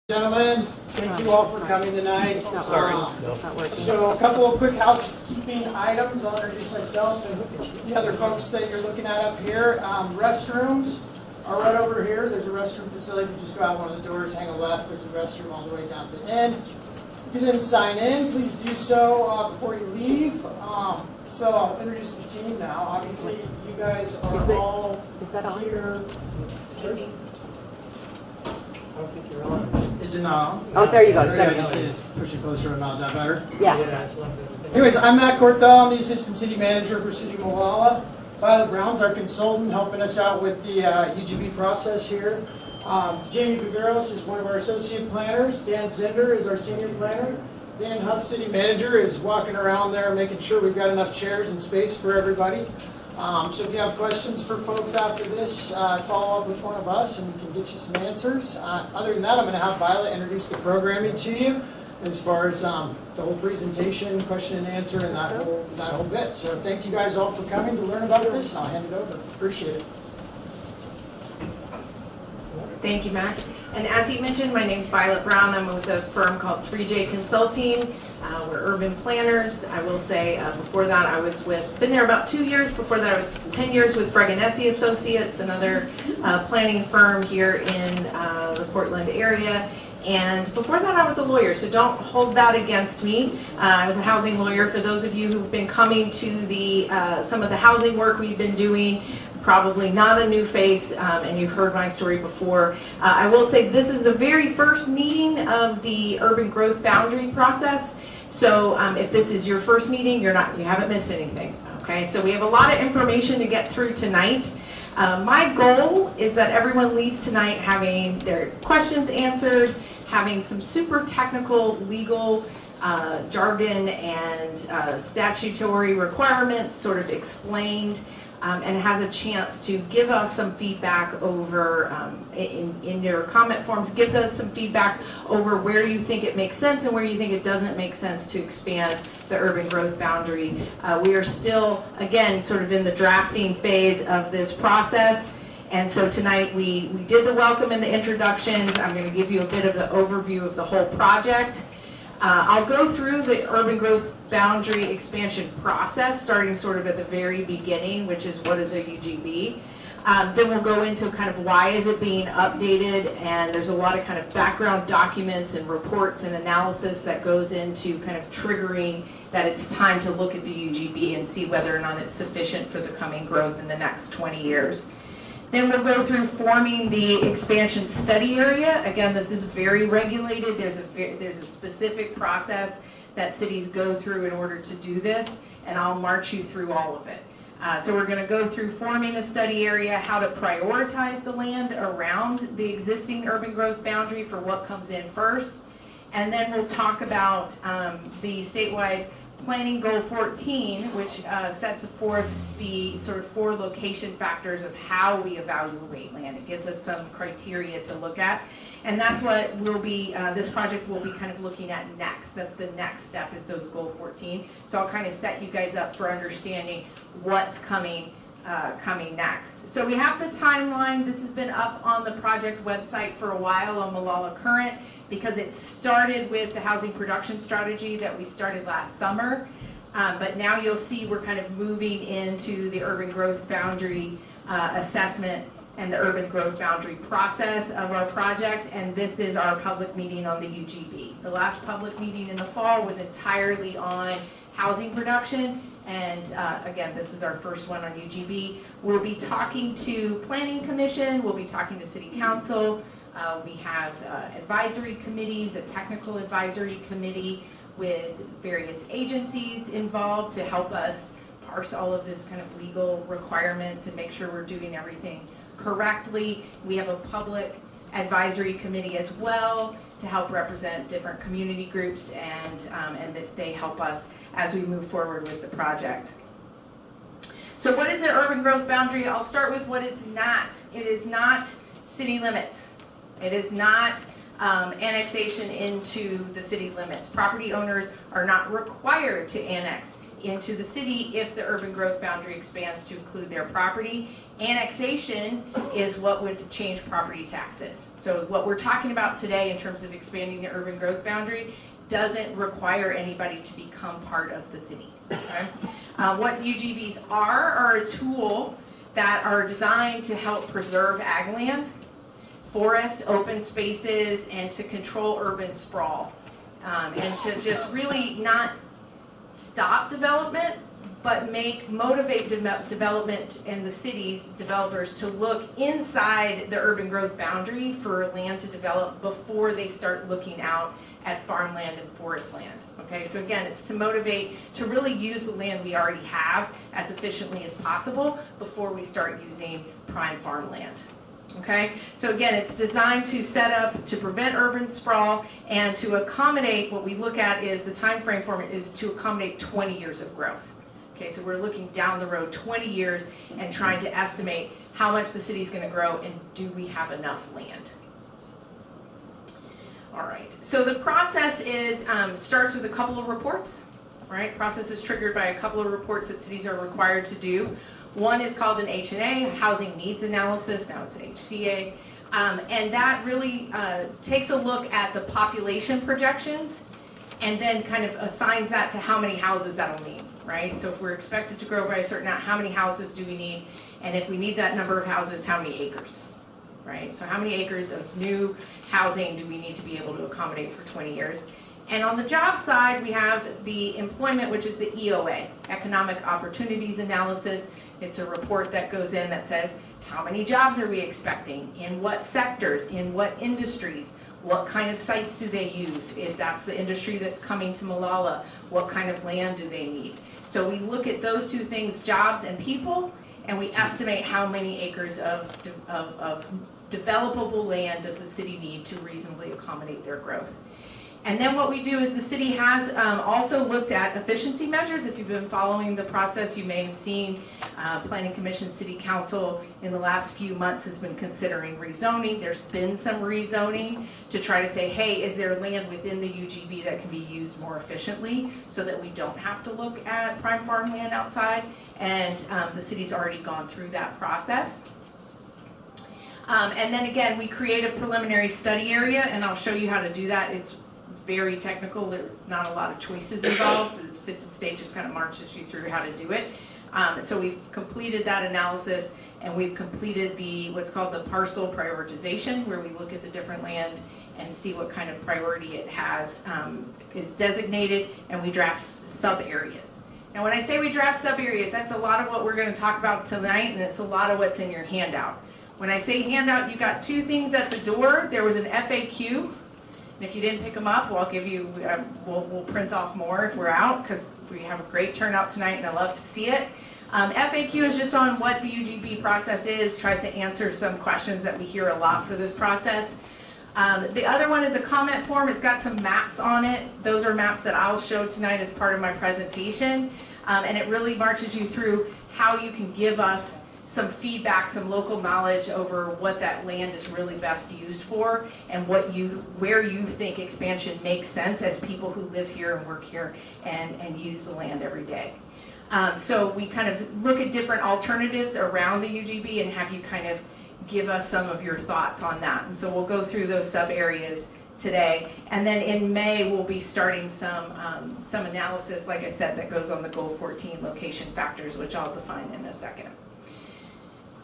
Gentlemen, thank you all for coming tonight. It's not working. So a couple of quick housekeeping items. I'll introduce myself and the other folks that you're looking at up here. Restrooms are right over here. There's a restroom facility. You just go out one of the doors, hang a left. There's a restroom all the way down to the end. If you didn't sign in, please do so before you leave. So I'll introduce the team now. Obviously, you guys are all here. I don't think you're on. Is it not on? Oh, there you go. There you go. Push it closer and now. Is that better? Yeah. That's one thing. Anyways, I'm Matt Corthell. I'm the Assistant City Manager for City of Molalla. Violet Brown's our consultant helping us out with the UGB process here. Jamie Viveros is one of our Associate Planners. Dan Zender is our Senior Planner. Dan Huff, City Manager, is walking around there making sure we've got enough chairs and space for everybody. So if you have questions for folks after this, follow up with one of us and we can get you some answers. Other than that, I'm going to have Violet introduce the programming to you as far as the whole presentation, question and answer, and that whole bit. So thank you guys all for coming to learn about this. I'll hand it over. Appreciate it. Thank you, Mac. And as he mentioned, my name's Violet Brown. I'm with a firm called 3J Consulting. We're urban planners. I will say before that I was been there about 2 years. Before that I was 10 years with Fregonessi Associates, another planning firm here in the Portland area. And before that I was a lawyer, so don't hold that against me. I was a housing lawyer. For those of you who've been coming to the some of the housing work we've been doing, probably not a new face, and you've heard my story before. I will say this is the very first meeting of the urban growth boundary process. So if this is your first meeting, you haven't missed anything. Okay, so we have a lot of information to get through tonight. My goal is that everyone leaves tonight having their questions answered, having some super technical legal jargon and statutory requirements sort of explained, and has a chance to give us some feedback over, in your comment forms, gives us some feedback over where you think it makes sense and where you think it doesn't make sense to expand the urban growth boundary. We are still, again, sort of in the drafting phase of this process. And so tonight we did the welcome and the introductions. I'm going to give you a bit of the overview of the whole project. I'll go through the urban growth boundary expansion process, starting sort of at the very beginning, which is what is a UGB. Then we'll go into kind of why is it being updated, and there's a lot of kind of background documents and reports and analysis that goes into kind of triggering that it's time to look at the UGB and see whether or not it's sufficient for the coming growth in the next 20 years. Then we'll go through forming the expansion study area. Again, this is very regulated. There's a specific process that cities go through in order to do this, and I'll march you through all of it. So we're going to go through forming a study area, how to prioritize the land around the existing urban growth boundary for what comes in first, and then we'll talk about the statewide Planning Goal 14, which sets forth the sort of 4 location factors of how we evaluate land. It gives us some criteria to look at, and that's what we'll be, this project will be kind of looking at next. That's the next step, is those Goal 14. So I'll kind of set you guys up for understanding what's coming next. So we have the timeline. This has been up on the project website for a while on Molalla Current, because it started with the housing production strategy that we started last summer. But now you'll see we're kind of moving into the urban growth boundary assessment and the urban growth boundary process of our project. And this is our public meeting on the UGB. The last public meeting in the fall was entirely on housing production. And again, this is our first one on UGB. We'll be talking to Planning Commission. We'll be talking to City Council. We have advisory committees, a technical advisory committee with various agencies involved to help us parse all of this kind of legal requirements and make sure we're doing everything correctly. We have a public advisory committee as well to help represent different community groups, and that they help us as we move forward with the project. So what is the urban growth boundary? I'll start with what it's not. It is not city limits. It is not annexation into the city limits. Property owners are not required to annex into the city if the urban growth boundary expands to include their property. Annexation is what would change property taxes. So what we're talking about today in terms of expanding the urban growth boundary doesn't require anybody to become part of the city. Okay? What UGBs are a tool that are designed to help preserve ag land, forests, open spaces, and to control urban sprawl. And to just really not stop development, but motivate development in the city's developers to look inside the urban growth boundary for land to develop before they start looking out at farmland and forest land. Okay, so again, it's to motivate to really use the land we already have as efficiently as possible before we start using prime farmland. Okay, so again, it's designed to set up to prevent urban sprawl and to accommodate. What we look at is the time frame for it is to accommodate 20 years of growth. Okay, so we're looking down the road 20 years and trying to estimate how much the city's going to grow and do we have enough land. All right, so the process is starts with a couple of reports. Right, process is triggered by a couple of reports that cities are required to do. One is called an H&A, Housing Needs Analysis, now it's an HCA, and that really takes a look at the population projections and then kind of assigns that to how many houses that'll need, right? So if we're expected to grow by a certain amount, how many houses do we need? And if we need that number of houses, how many acres, right? So how many acres of new housing do we need to be able to accommodate for 20 years? And on the job side, we have the employment, which is the EOA, Economic Opportunities Analysis. It's a report that goes in that says, how many jobs are we expecting? In what sectors? In what industries? What kind of sites do they use? If that's the industry that's coming to Molalla, what kind of land do they need? So we look at those two things, jobs and people, and we estimate how many acres of developable land does the city need to reasonably accommodate their growth. And then what we do is the city has also looked at efficiency measures. If you've been following the process, you may have seen Planning Commission, City Council in the last few months has been considering rezoning. There's been some rezoning to try to say, hey, is there land within the UGB that can be used more efficiently so that we don't have to look at prime farmland outside? And the city's already gone through that process. And then again, we create a preliminary study area, and I'll show you how to do that. It's very technical. There's not a lot of choices involved. The state just kind of marches you through how to do it. So we've completed that analysis, and we've completed what's called the parcel prioritization, where we look at the different land and see what kind of priority it has, is designated, and we draft sub-areas. Now when I say we draft sub-areas, that's a lot of what we're going to talk about tonight, and it's a lot of what's in your handout. When I say handout, you got two things at the door. There was an FAQ. And if you didn't pick them up, well, I'll give you, we'll print off more if we're out, because we have a great turnout tonight and I love to see it. FAQ is just on what the UGB process is, tries to answer some questions that we hear a lot for this process. The other one is a comment form. It's got some maps on it. Those are maps that I'll show tonight as part of my presentation. And it really marches you through how you can give us some feedback, some local knowledge over what that land is really best used for and where you think expansion makes sense as people who live here and work here and use the land every day. So we kind of look at different alternatives around the UGB and have you kind of give us some of your thoughts on that. And so we'll go through those sub areas today. And then in May, we'll be starting some analysis, like I said, that goes on the Goal 14 location factors, which I'll define in a second.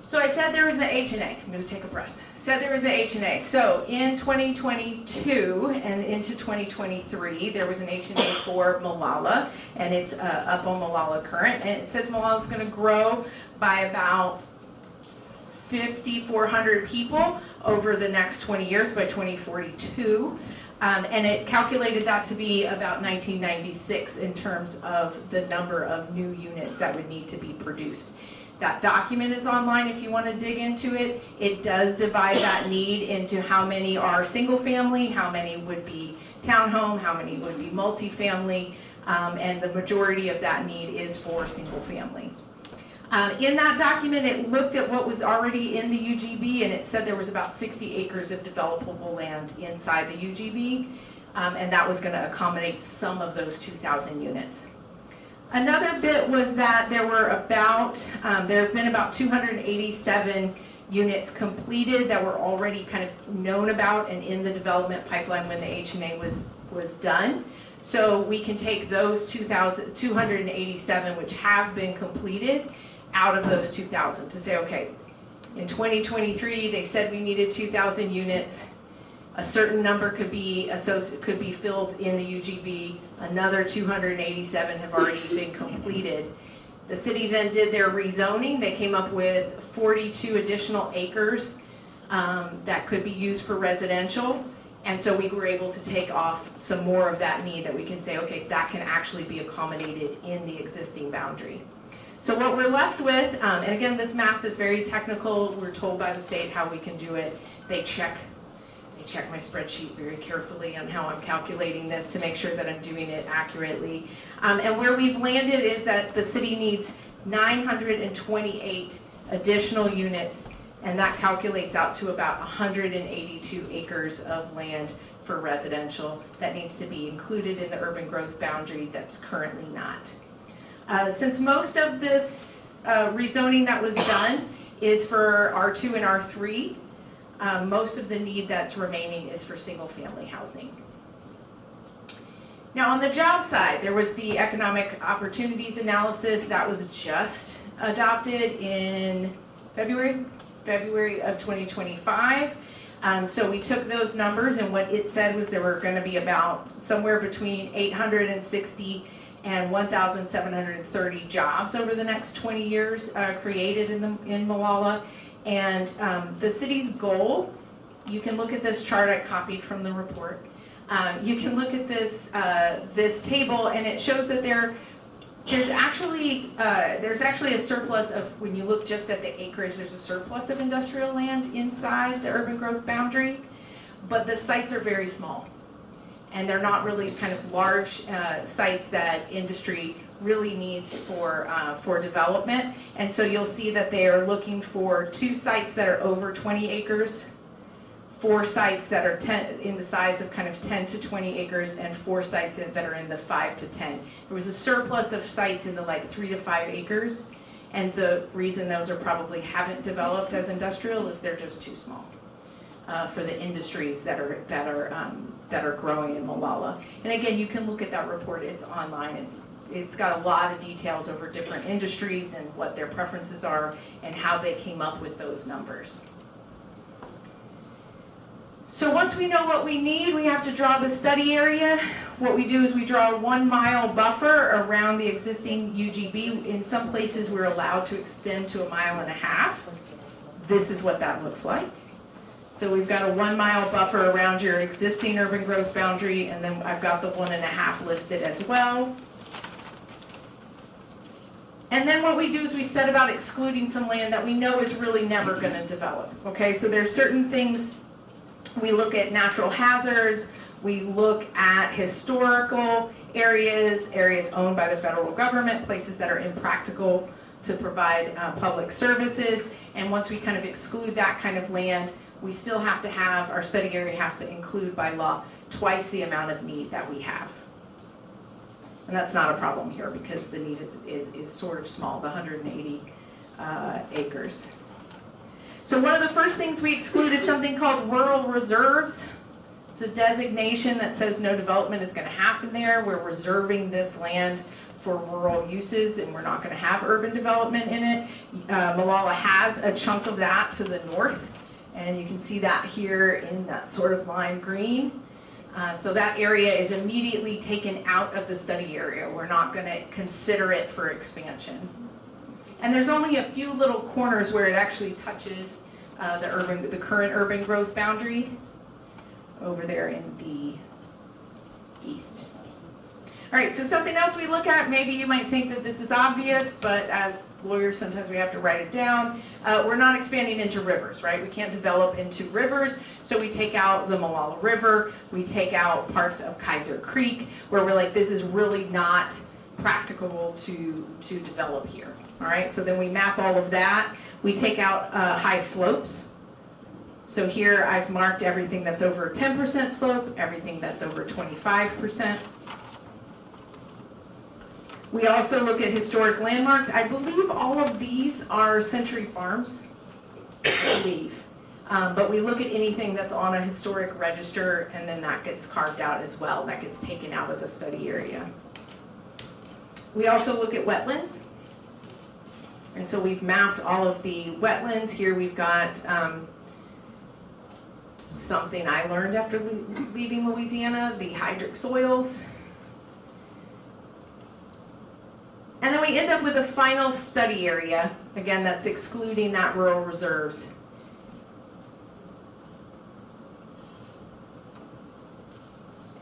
So I said there was an H&A. I'm going to take a breath. Said there was an H&A. So in 2022 and into 2023, there was an H&A for Molalla, and it's up on Molalla Current. And it says Molalla is going to grow by about 5,400 people over the next 20 years by 2042. And it calculated that to be about 1996 in terms of the number of new units that would need to be produced. That document is online if you want to dig into it. It does divide that need into how many are single family, how many would be townhome, how many would be multifamily, and the majority of that need is for single family. In that document, it looked at what was already in the UGB, and it said there was about 60 acres of developable land inside the UGB, and that was going to accommodate some of those 2,000 units. Another bit was that there have been about 287 units completed that were already kind of known about and in the development pipeline when the H&A was done. So we can take those 287, which have been completed, out of those 2,000 to say, okay, in 2023, they said we needed 2,000 units. A certain number could be filled in the UGB. Another 287 have already been completed. The city then did their rezoning. They came up with 42 additional acres that could be used for residential. And so we were able to take off some more of that need that we can say, okay, that can actually be accommodated in the existing boundary. So what we're left with, and again, this math is very technical. We're told by the state how we can do it. They check my spreadsheet very carefully on how I'm calculating this to make sure that I'm doing it accurately. And where we've landed is that the city needs 928 additional units, and that calculates out to about 182 acres of land for residential that needs to be included in the urban growth boundary that's currently not. Since most of this rezoning that was done is for R2 and R3, most of the need that's remaining is for single-family housing. Now on the job side, there was the economic opportunities analysis that was just adopted in February of 2025. So we took those numbers, and what it said was there were going to be about somewhere between 860 and 1,730 jobs over the next 20 years created in Molalla. And the city's goal, you can look at this chart I copied from the report. You can look at this table, and it shows that there's actually a surplus of, when you look just at the acreage, there's a surplus of industrial land inside the urban growth boundary, but the sites are very small. And they're not really kind of large sites that industry really needs for development. And so you'll see that they are looking for 2 sites that are over 20 acres, 4 sites that are in the size of kind of 10 to 20 acres, and 4 sites that are in the 5 to 10. There was a surplus of sites in the like 3 to 5 acres, and the reason those are probably haven't developed as industrial is they're just too small for the industries that are growing in Molalla. And again, you can look at that report. It's online. It's got a lot of details over different industries and what their preferences are and how they came up with those numbers. So once we know what we need, we have to draw the study area. What we do is we draw a 1-mile buffer around the existing UGB. In some places, we're allowed to extend to 1.5 miles. This is what that looks like. So we've got a 1-mile buffer around your existing urban growth boundary, and then I've got the 1.5 listed as well. And then what we do is we set about excluding some land that we know is really never going to develop. Okay, so there's certain things. We look at natural hazards, we look at historical areas owned by the federal government, places that are impractical to provide public services, and once we kind of exclude that kind of land, we still have to have, our study area has to include by law twice the amount of need that we have. And that's not a problem here because the need is sort of small, the 180 acres. So one of the first things we exclude is something called rural reserves. It's a designation that says no development is going to happen there. We're reserving this land for rural uses, and we're not going to have urban development in it. Molalla has a chunk of that to the north, and you can see that here in that sort of lime green. So that area is immediately taken out of the study area. We're not going to consider it for expansion. And there's only a few little corners where it actually touches the current urban growth boundary over there in the east. All right, so something else we look at, maybe you might think that this is obvious, but as lawyers, sometimes we have to write it down. We're not expanding into rivers, right? We can't develop into rivers, so we take out the Molalla River, we take out parts of Kaiser Creek, where we're like, this is really not practicable to develop here. All right, so then we map all of that. We take out high slopes. So here I've marked everything that's over 10% slope, everything that's over 25%. We also look at historic landmarks. I believe all of these are Century Farms, I believe. But we look at anything that's on a historic register, and then that gets carved out as well. That gets taken out of the study area. We also look at wetlands. And so we've mapped all of the wetlands. Here we've got something I learned after leaving Louisiana, the hydric soils. And then we end up with a final study area. Again, that's excluding that rural reserves.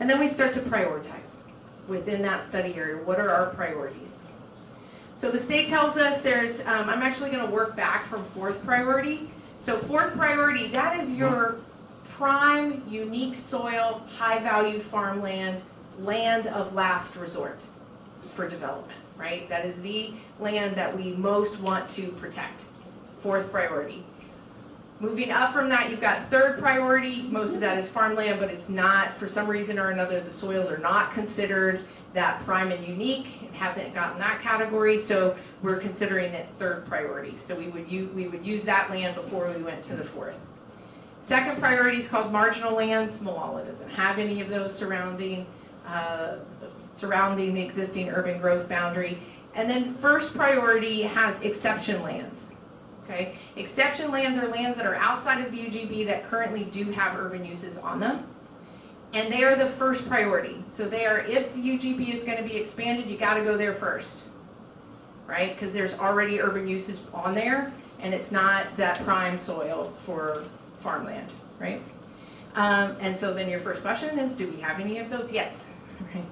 And then we start to prioritize within that study area. What are our priorities? So the state tells us there's, I'm actually going to work back from fourth priority. So fourth priority, that is your prime, unique soil, high value farmland, land of last resort for development, right? That is the land that we most want to protect. Fourth priority. Moving up from that, you've got third priority. Most of that is farmland, but it's not, for some reason or another, the soils are not considered that prime and unique. It hasn't gotten that category, so we're considering it third priority. So we would use that land before we went to the fourth. Second priority is called marginal lands. Molalla doesn't have any of those surrounding the existing urban growth boundary. And then first priority has exception lands. Okay, exception lands are lands that are outside of the UGB that currently do have urban uses on them. And they are the first priority. So they are, if UGB is going to be expanded, you got to go there first, right? Because there's already urban uses on there, and it's not that prime soil for farmland, right? And so then your first question is, do we have any of those? Yes. Okay.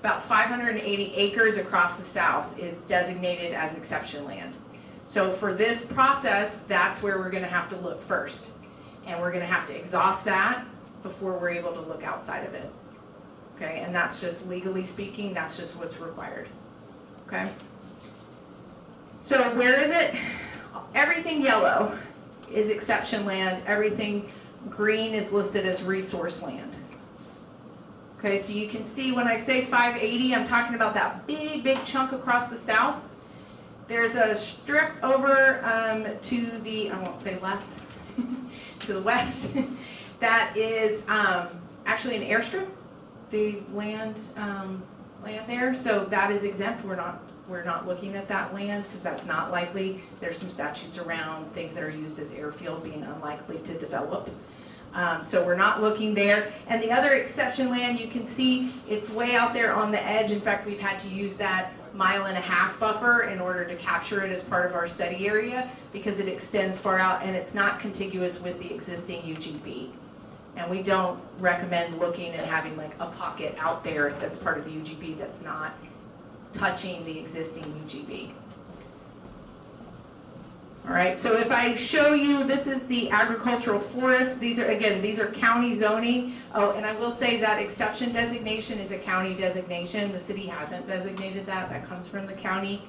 About 580 acres across the south is designated as exception land. So for this process, that's where we're going to have to look first. And we're going to have to exhaust that before we're able to look outside of it. Okay, and that's just legally speaking, that's just what's required. Okay? So where is it? Everything yellow is exception land. Everything green is listed as resource land. Okay, so you can see when I say 580, I'm talking about that big chunk across the south. There's a strip over to the, I won't say left, to the west, that is actually an airstrip, the land there. So that is exempt. We're not looking at that land because that's not likely. There's some statutes around things that are used as airfield being unlikely to develop. So we're not looking there. And the other exception land, you can see it's way out there on the edge. In fact, we've had to use that 1.5 mile buffer in order to capture it as part of our study area because it extends far out and it's not contiguous with the existing UGB. And we don't recommend looking and having like a pocket out there that's part of the UGB that's not touching the existing UGB. All right, so if I show you, this is the agricultural forest. These are county zoning. Oh, and I will say that exception designation is a county designation. The city hasn't designated that. That comes from the county.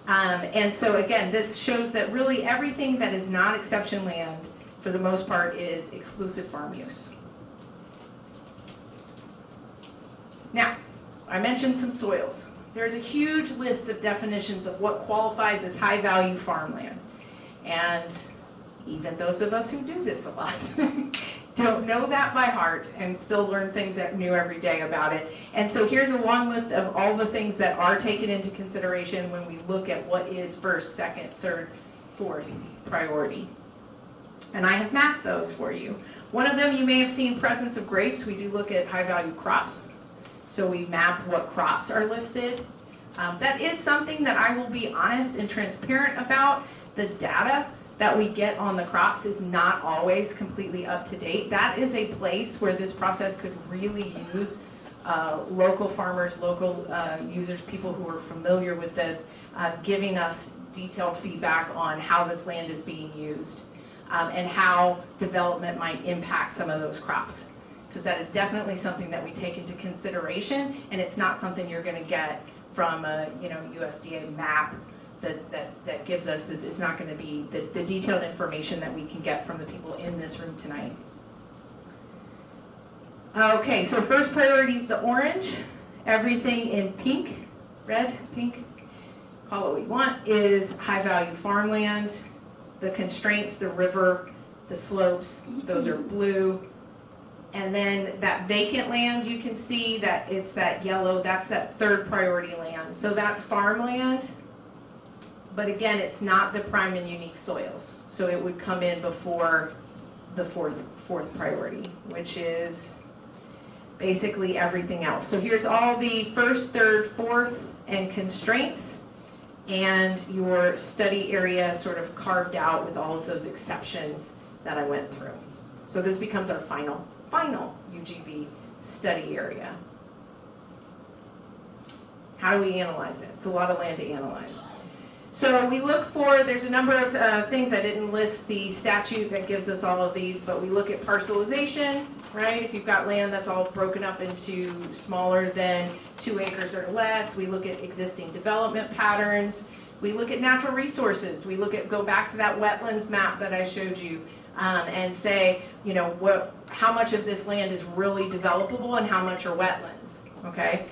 And so again, this shows that really everything that is not exception land, for the most part, is exclusive farm use. Now, I mentioned some soils. There's a huge list of definitions of what qualifies as high-value farmland. And even those of us who do this a lot don't know that by heart and still learn things that new every day about it. And so here's a long list of all the things that are taken into consideration when we look at what is first, second, third, fourth priority. And I have mapped those for you. One of them, you may have seen presence of grapes. We do look at high-value crops. So we map what crops are listed. That is something that I will be honest and transparent about. The data that we get on the crops is not always completely up to date. That is a place where this process could really use local farmers, local users, people who are familiar with this, giving us detailed feedback on how this land is being used and how development might impact some of those crops. Because that is definitely something that we take into consideration, and it's not something you're going to get from a USDA map that gives us this. It's not going to be the detailed information that we can get from the people in this room tonight. Okay, so first priority is the orange, everything in pink red, pink, call it what you want, is high-value farmland. The constraints, the river, the slopes, those are blue. And then that vacant land, you can see that it's that yellow, that's that third priority land. So that's farmland, but again, it's not the prime and unique soils. So it would come in before the fourth priority, which is basically everything else. So here's all the first, third, fourth, and constraints, and your study area sort of carved out with all of those exceptions that I went through. So this becomes our final UGB study area. How do we analyze it? It's a lot of land to analyze. So we look for, there's a number of things, I didn't list the statute that gives us all of these, but we look at parcelization, right? If you've got land that's all broken up into smaller than 2 acres or less, we look at existing development patterns, we look at natural resources, we go back to that wetlands map that I showed you, and say, you know, how much of this land is really developable and how much are wetlands, okay?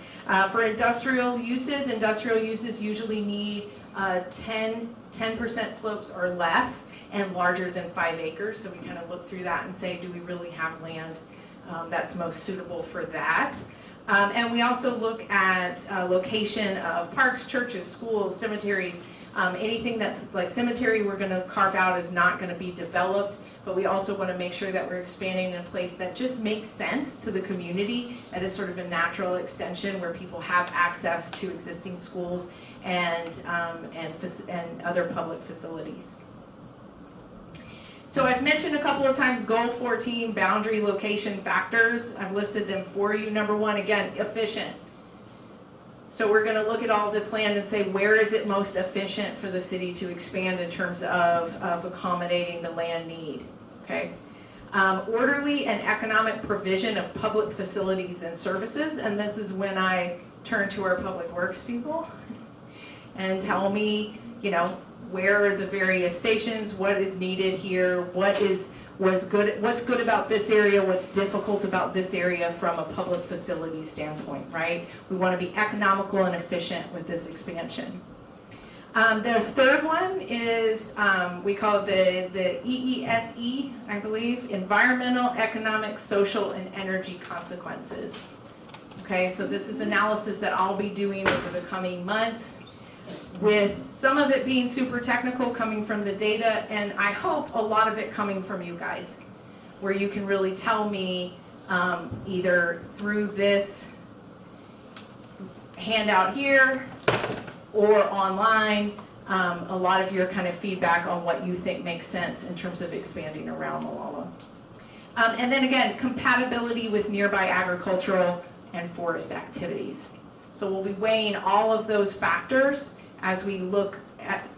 For industrial uses usually need 10% slopes or less and larger than 5 acres. So we kind of look through that and say, do we really have land that's most suitable for that? And we also look at location of parks, churches, schools, cemeteries. Anything that's like cemetery, we're going to carve out is not going to be developed, but we also want to make sure that we're expanding in a place that just makes sense to the community, that is sort of a natural extension where people have access to existing schools and other public facilities. So I've mentioned a couple of times goal 14, boundary location factors. I've listed them for you. Number 1, again, efficient. So we're going to look at all this land and say, where is it most efficient for the city to expand in terms of accommodating the land need, okay? Orderly and economic provision of public facilities and services, and this is when I turn to our public works people and tell me, you know, where are the various stations, what is needed here, what's good about this area, what's difficult about this area from a public facility standpoint, right? We want to be economical and efficient with this expansion. The third one is, we call it the EESE, I believe, environmental, economic, social, and energy consequences. Okay, so this is analysis that I'll be doing over the coming months, with some of it being super technical coming from the data, and I hope a lot of it coming from you guys, where you can really tell me either through this handout here or online, a lot of your kind of feedback on what you think makes sense in terms of expanding around Molalla. And then again, compatibility with nearby agricultural and forest activities. So we'll be weighing all of those factors as we look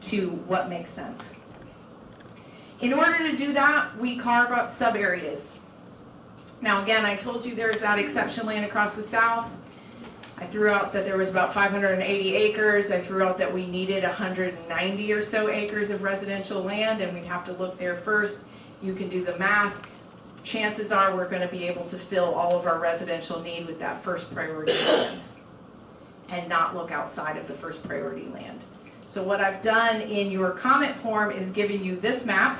to what makes sense. In order to do that, we carve up sub-areas. Now again, I told you there's that exception land across the south. I threw out that there was about 580 acres. I threw out that we needed 190 or so acres of residential land, and we'd have to look there first. You can do the math. Chances are we're going to be able to fill all of our residential need with that first priority land, and not look outside of the first priority land. So what I've done in your comment form is giving you this map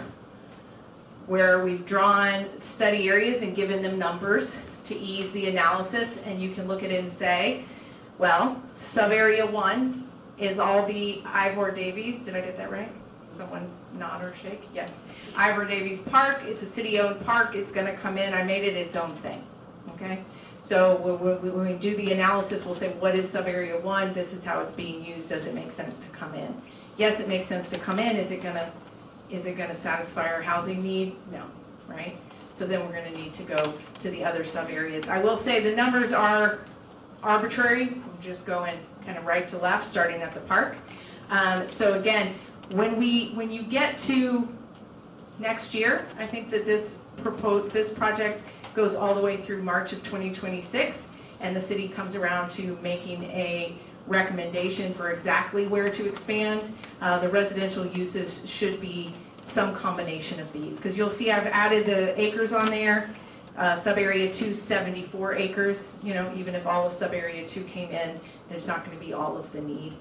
where we've drawn study areas and given them numbers to ease the analysis, and you can look at it and say, well, sub-area 1 is all the Ivor Davies. Did I get that right? Someone nod or shake? Yes. Ivor Davies Park. It's a city-owned park. It's going to come in. I made it its own thing. Okay? So when we do the analysis, we'll say, what is sub-area 1? This is how it's being used. Does it make sense to come in? Yes, it makes sense to come in. Is it going to satisfy our housing need? No, right? So then we're going to need to go to the other sub-areas. I will say the numbers are arbitrary. I'm just going kind of right to left, starting at the park. So again, when you get to next year, I think that this project goes all the way through March of 2026, and the city comes around to making a recommendation for exactly where to expand. The residential uses should be some combination of these, because you'll see I've added the acres on there. Sub-area 2, 74 acres. You know, even if all of Sub-area 2 came in, there's not going to be all of the need.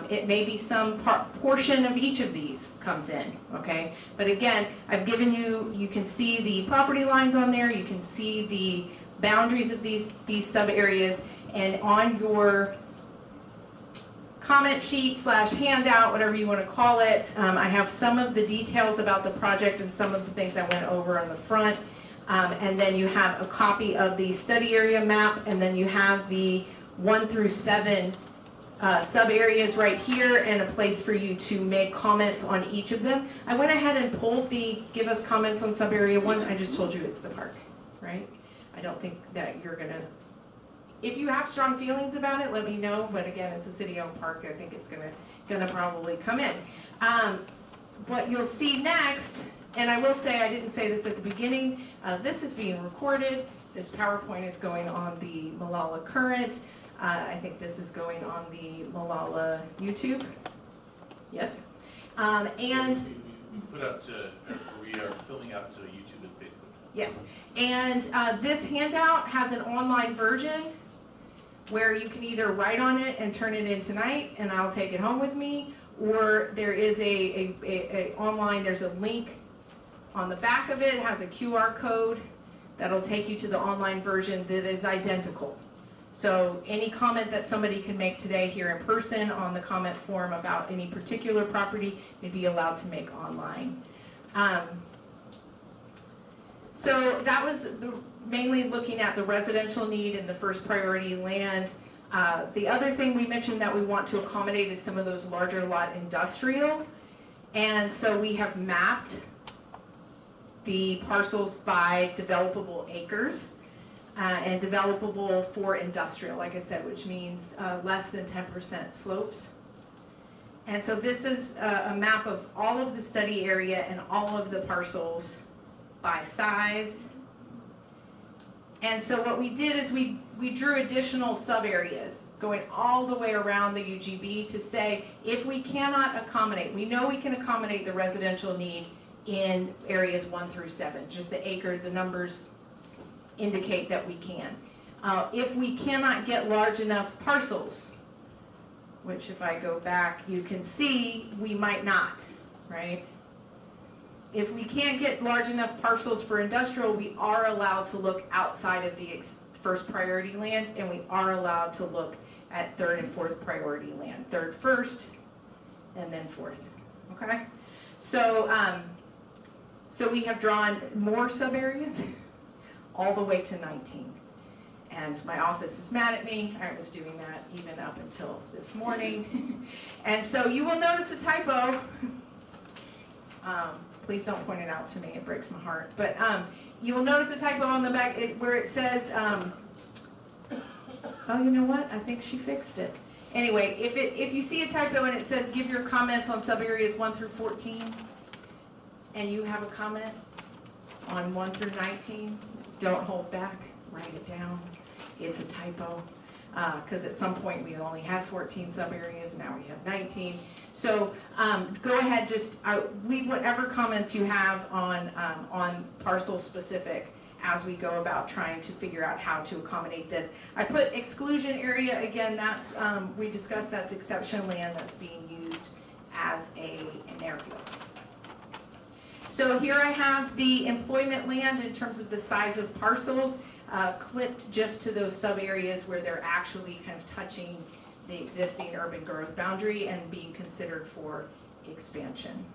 It may be some portion of each of these comes in, okay? But again, I've given you, you can see the property lines on there, you can see the boundaries of these sub-areas, and on your comment sheet / handout, whatever you want to call it, I have some of the details about the project and some of the things I went over on the front. And then you have a copy of the study area map, and then you have the 1 through 7 sub areas right here, and a place for you to make comments on each of them. I went ahead and pulled the give us comments on sub area 1. I just told you it's the park, right? I don't think that you're gonna, if you have strong feelings about it, let me know. But again, it's a city-owned park. I think it's gonna probably come in. What you'll see next, and I will say, I didn't say this at the beginning, this is being recorded. This PowerPoint is going on the Molalla Current. I think this is going on the Molalla YouTube. Yes. And we put out we are filling out to YouTube and Facebook. yes. And this handout has an online version where you can either write on it and turn it in tonight, and I'll take it home with me, or there is a online, there's a link on the back of it. It has a QR code that'll take you to the online version that is identical. So any comment that somebody can make today here in person on the comment form about any particular property, they'd be allowed to make online. So that was mainly looking at the residential need and the first priority land. The other thing we mentioned that we want to accommodate is some of those larger lot industrial. And so we have mapped the parcels by developable acres and developable for industrial, like I said, which means less than 10% slopes. And so this is a map of all of the study area and all of the parcels by size. And so what we did is we drew additional sub areas going all the way around the UGB to say, if we cannot accommodate, we know we can accommodate the residential need in areas 1 through 7, just the acre, the numbers indicate that we can. If we cannot get large enough parcels, which if I go back, you can see we might not, right? If we can't get large enough parcels for industrial, we are allowed to look outside of the first priority land, and we are allowed to look at third and fourth priority land. Third first, and then fourth, okay? So, so we have drawn more sub areas all the way to 19. And my office is mad at me. I was doing that even up until this morning. And so you will notice a typo. Please don't point it out to me, it breaks my heart. But you will notice a typo on the back where it says, oh, you know what? I think she fixed it. Anyway, if you see a typo and it says give your comments on sub areas 1 through 14, and you have a comment on 1 through 19, don't hold back, write it down. It's a typo. Because at some point we only had 14 sub areas, now we have 19. So go ahead, just leave whatever comments you have on parcel specific as we go about trying to figure out how to accommodate this. I put exclusion area, again, that's, we discussed that's exception land that's being used as an airfield. So here I have the employment land in terms of the size of parcels. Clipped just to those sub areas where they're actually kind of touching the existing urban growth boundary and being considered for expansion.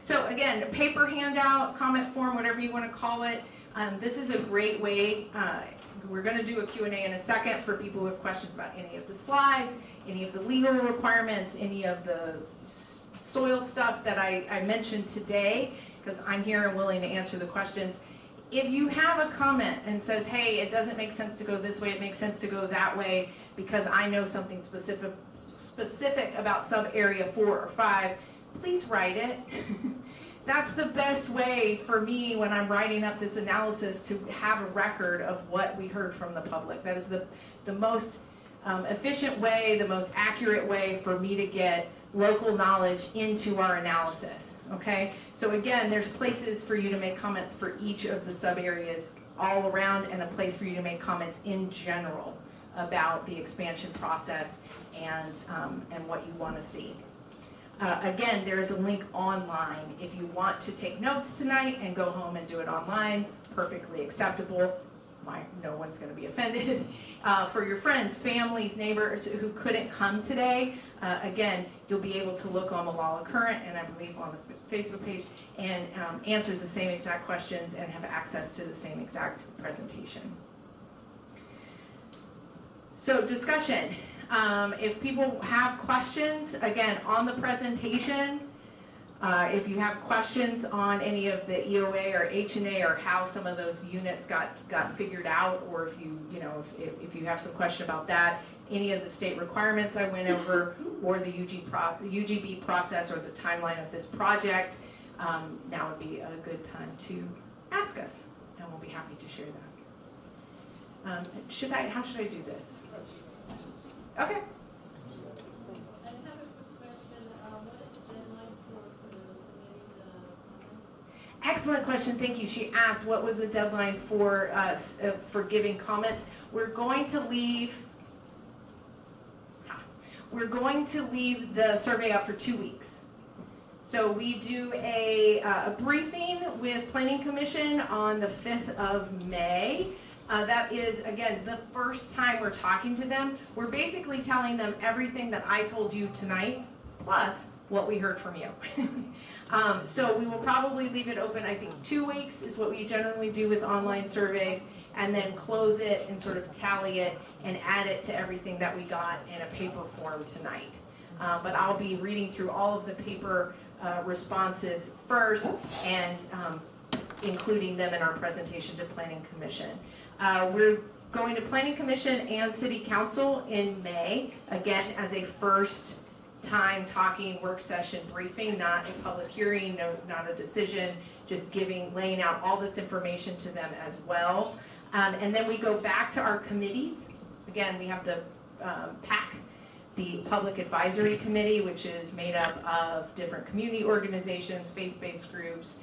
So again, paper handout, comment form, whatever you want to call it. This is a great way. We're going to do a Q&A in a second for people who have questions about any of the slides, any of the legal requirements, any of the soil stuff that I mentioned today, because I'm here and willing to answer the questions. If you have a comment and says, hey, it doesn't make sense to go this way, it makes sense to go that way, because I know something specific about sub area 4 or 5, please write it. That's the best way for me when I'm writing up this analysis to have a record of what we heard from the public. That is the most efficient way, the most accurate way for me to get local knowledge into our analysis, okay? So again, there's places for you to make comments for each of the sub-areas all around, and a place for you to make comments in general about the expansion process and what you want to see. Again, there is a link online. If you want to take notes tonight and go home and do it online, perfectly acceptable. No one's going to be offended. For your friends, families, neighbors who couldn't come today, again, you'll be able to look on Molalla Current and I believe on the Facebook page and answer the same exact questions and have access to the same exact presentation. So discussion. If people have questions, again, on the presentation, if you have questions on any of the EOA or H&A or how some of those units got figured out, or if you have some question about that, any of the state requirements I went over, or the UGB process or the timeline of this project, now would be a good time to ask us, and we'll be happy to share that. How should I do this? Okay. I have a quick question. What is the deadline for submitting the comments? Excellent question. Thank you. She asked what was the deadline for giving comments. We're going to leave the survey up for 2 weeks. So we do a briefing with Planning Commission on the 5th of May. That is, again, the first time we're talking to them. We're basically telling them everything that I told you tonight, plus what we heard from you. So we will probably leave it open, I think 2 weeks is what we generally do with online surveys, and then close it and sort of tally it and add it to everything that we got in a paper form tonight. But I'll be reading through all of the paper responses first and including them in our presentation to Planning Commission. We're going to Planning Commission and City Council in May, again, as a first time talking work session briefing, not a public hearing, not a decision, just laying out all this information to them as well. And then we go back to our committees. Again, we have the PAC, the Public Advisory Committee, which is made up of different community organizations, faith-based groups.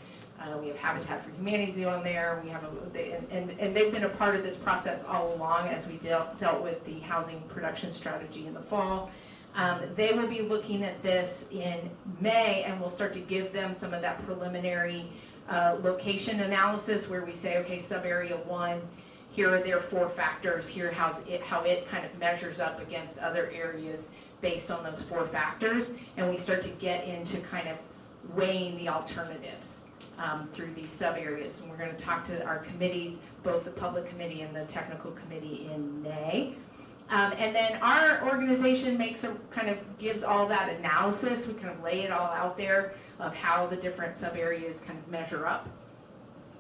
We have Habitat for Humanity on there. We have and they've been a part of this process all along as we dealt with the housing production strategy in the fall. They will be looking at this in May, and we'll start to give them some of that preliminary location analysis where we say, okay, sub-area 1, here are their 4 factors, here how it kind of measures up against other areas based on those 4 factors, and we start to get into kind of weighing the alternatives through these sub-areas. And we're going to talk to our committees, both the public committee and the technical committee in May. And then our organization gives all that analysis. We kind of lay it all out there of how the different sub-areas kind of measure up.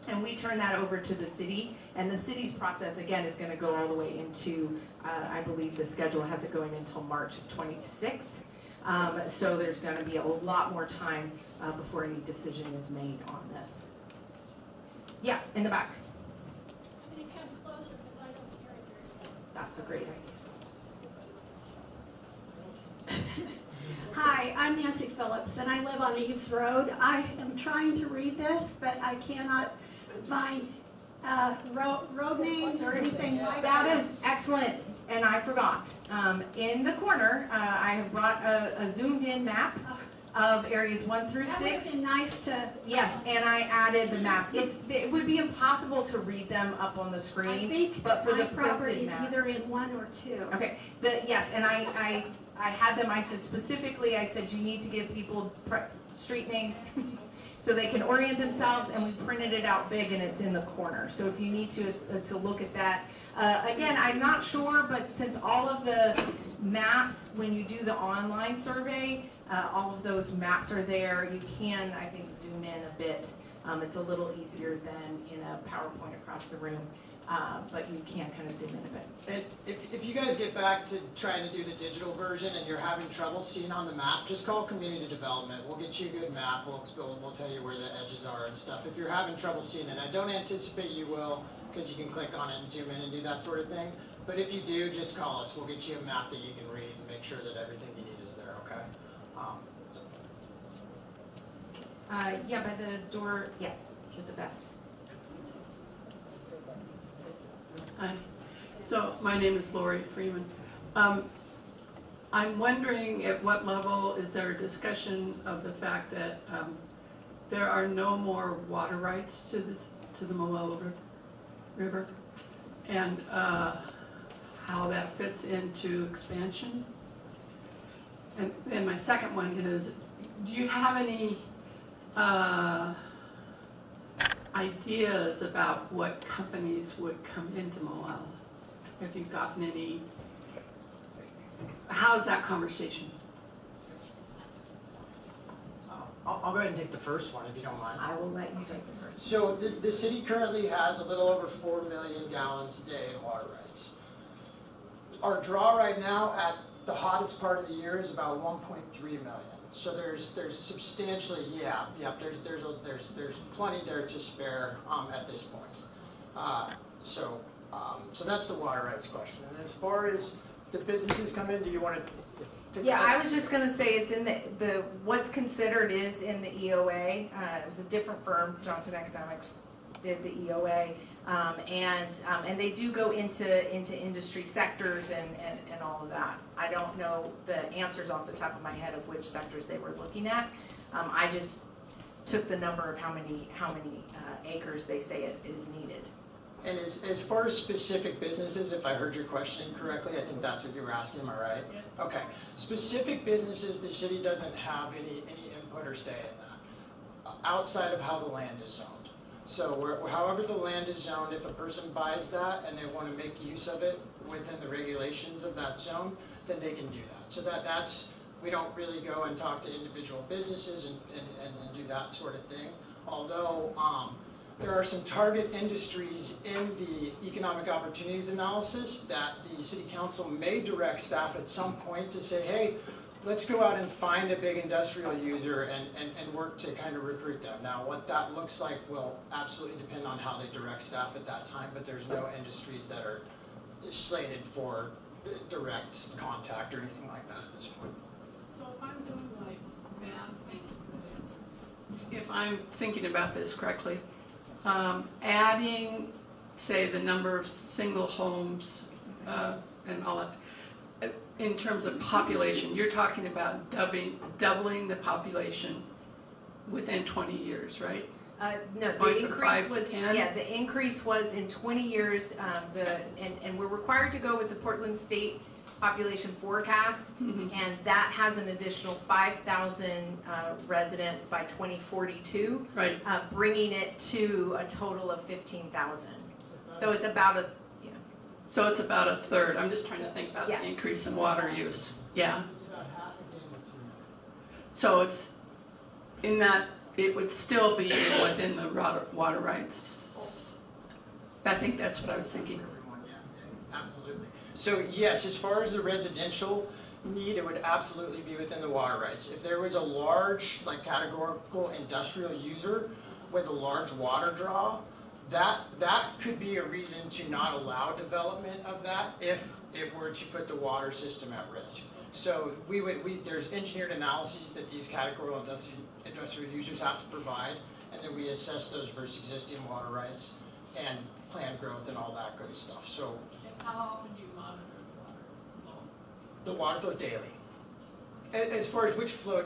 And we turn that over to the city. And the city's process, again, is going to go all the way into, I believe the schedule has it going until March of 26. So there's going to be a lot more time before any decision is made on this. Yeah, in the back. I'm going to come closer because I don't hear it very well. That's a great idea. Hi, I'm Nancy Phillips, and I live on Eves Road. I am trying to read this, but I cannot find road names or anything like that. That is excellent, and I forgot. In the corner, I have brought a zoomed-in map of areas 1 through 6. That would have been nice to... Yes, and I added the maps. It would be impossible to read them up on the screen, I think but for my the property printed is maps. either in 1 or 2. Okay, yes, and I had them, I said specifically, I said you need to give people street names so they can orient themselves, and we printed it out big and it's in the corner. So if you need to look at that. Again, I'm not sure, but since all of the maps, when you do the online survey, all of those maps are there. You can, I think, zoom in a bit. It's a little easier than in a PowerPoint across the room. But you can kind of zoom in a bit. And if you guys get back to trying to do the digital version and you're having trouble seeing on the map, just call community development. We'll get you a good map. We'll tell you where the edges are and stuff. If you're having trouble seeing it, I don't anticipate you will, because you can click on it and zoom in and do that sort of thing. But if you do, just call us. We'll get you a map that you can read and make sure that everything you need is there, okay? Yeah, by the door, yes, with the vest. Hi. So my name is Lori Freeman. I'm wondering at what level is there a discussion of the fact that there are no more water rights to the Molalla River, and how that fits into expansion? And my second one is, do you have any ideas about what companies would come into Molalla? Have you gotten any, how's that conversation? I'll go ahead and take the first one if you don't mind. I will let you take the first. So the city currently has a little over 4 million gallons a day in water rights. Our draw right now at the hottest part of the year is about 1.3 million. So there's substantially, there's plenty there to spare at this point. So that's the water rights question. And as far as the businesses come in, do you want to? Yeah, I was just gonna say it's in the what's considered is in the EOA. It was a different firm, Johnson Economics did the EOA. And they do go into industry sectors and all of that. I don't know the answers off the top of my head of which sectors they were looking at. I just took the number of how many acres they say it is needed. And as far as specific businesses, if I heard your question correctly, I think that's what you were asking, am I right? Yeah. Okay. Specific businesses, the city doesn't have any input or say in that, outside of how the land is zoned. So however the land is zoned, if a person buys that and they want to make use of it within the regulations of that zone, then they can do that. So that's, we don't really go and talk to individual businesses and do that sort of thing. Although there are some target industries in the economic opportunities analysis that the city council may direct staff at some point to say, hey, let's go out and find a big industrial user and work to kind of recruit them. Now, what that looks like will absolutely depend on how they direct staff at that time, but there's no industries that are slated for direct contact or anything like that at this point. So if I'm doing like math, if I'm thinking about this correctly, adding, say, the number of single homes and all that, in terms of population, you're talking about doubling the population within 20 years, right? No, the Going from increase 5 to was 10? the increase was in 20 years. And we're required to go with the Portland State population forecast, and that has an additional 5,000 residents by 2042, Right. Bringing it to a total of 15,000. So it's about a So it's about a third. I'm just trying to think about Yeah. the increase in water use. Yeah. It's about half a game or two. So it's in that it would still be within the water rights. I think that's what I was thinking. Everyone, yeah, absolutely. So yes, as far as the residential need, it would absolutely be within the water rights. If there was a large, like categorical industrial user with a large water draw, that could be a reason to not allow development of that if it were to put the water system at risk. So there's engineered analyses that these categorical industrial users have to provide, and then we assess those versus existing water rights and planned growth and all that good stuff. So How often do you monitor the water flow daily. As far as which flow,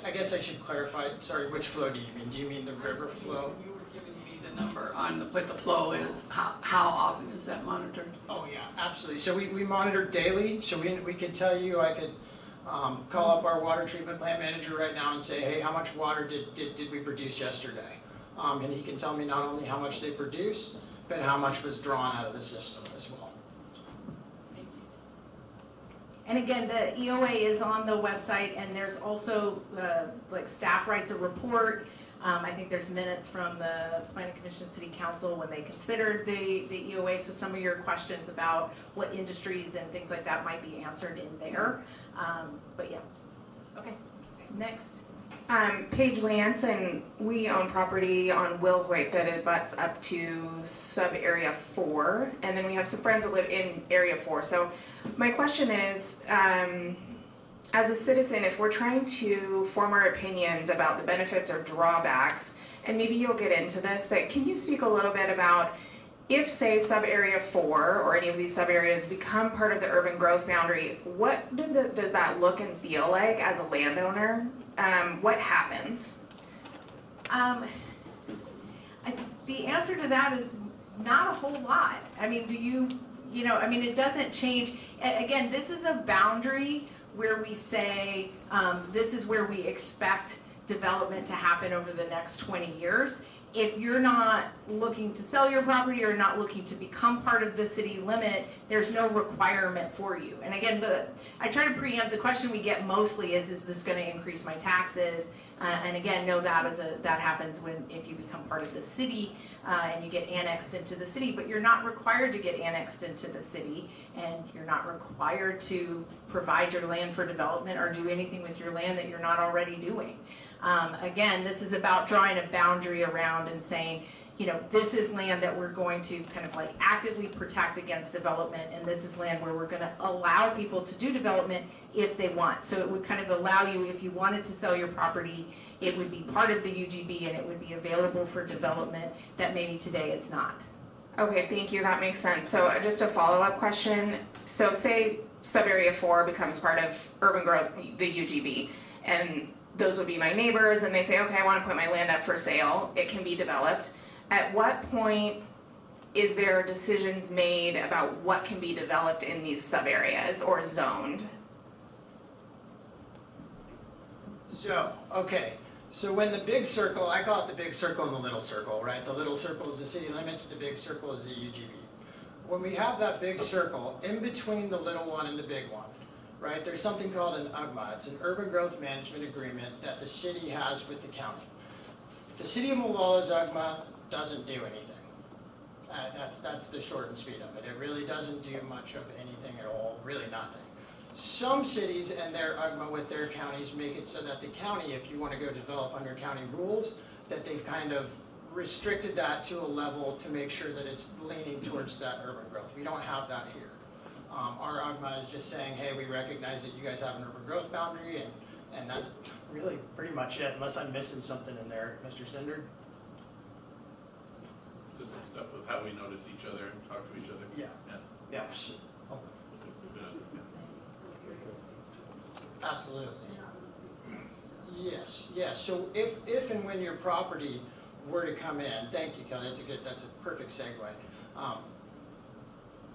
I guess I should clarify, sorry, which flow do you mean? Do you mean the river flow? You were giving me the number on what the flow is. How often is that monitored? Oh yeah, absolutely. So we monitor daily, so we can tell you, I could call up our water treatment plant manager right now and say, hey, how much water did we produce yesterday? And he can tell me not only how much they produced, but how much was drawn out of the system as well. And again, the EOA is on the website, and there's also, like, staff writes a report. I think there's minutes from the Planning Commission City Council when they considered the EOA, so some of your questions about what industries and things like that might be answered in there. But yeah. Okay, next. Paige Lance, and we own property on Wilhoit that abuts up to Subarea 4, and then we have some friends that live in Area 4. So my question is, as a citizen, if we're trying to form our opinions about the benefits or drawbacks, and maybe you'll get into this, but can you speak a little bit about if, say, sub-area 4 or any of these sub-areas become part of the urban growth boundary, what does that look and feel like as a landowner? What happens? The answer to that is not a whole lot. I mean, it doesn't change. Again, this is a boundary where we say this is where we expect development to happen over the next 20 years. If you're not looking to sell your property or not looking to become part of the city limit, there's no requirement for you. And again, I try to preempt, the question we get mostly is this going to increase my taxes? And again, no, that happens if you become part of the city and you get annexed into the city, but you're not required to get annexed into the city, and you're not required to provide your land for development or do anything with your land that you're not already doing. Again, this is about drawing a boundary around and saying, this is land that we're going to kind of like actively protect against development, and this is land where we're going to allow people to do development if they want. So it would kind of allow you, if you wanted to sell your property, it would be part of the UGB and it would be available for development that maybe today it's not. Okay, thank you, that makes sense. So just a follow-up question. So say sub-area 4 becomes part of urban growth, the UGB, and those would be my neighbors, and they say, okay, I want to put my land up for sale. It can be developed. At what point is there decisions made about what can be developed in these sub-areas or zoned? So when the big circle, I call it the big circle and the little circle, right? The little circle is the city limits, the big circle is the UGB. When we have that big circle, in between the little one and the big one, right, there's something called an UGMA. It's an Urban Growth Management Agreement that the city has with the county. The city of Molalla's UGMA doesn't do anything. That's the short and sweet of it. It really doesn't do much of anything at all, really nothing. Some cities and their UGMA with their counties make it so that the county, if you want to go develop under county rules, that they've kind of restricted that to a level to make sure that it's leaning towards that urban growth. We don't have that here. Our UGMA is just saying, hey, we recognize that you guys have an urban growth boundary, and that's really pretty much it, unless I'm missing something in there, Mr. Sender. Just some stuff with how we notice each other and talk to each other. Yeah. Yeah. Oh, absolutely. Yes. So if and when your property were to come in, thank you, Kelly. That's a perfect segue.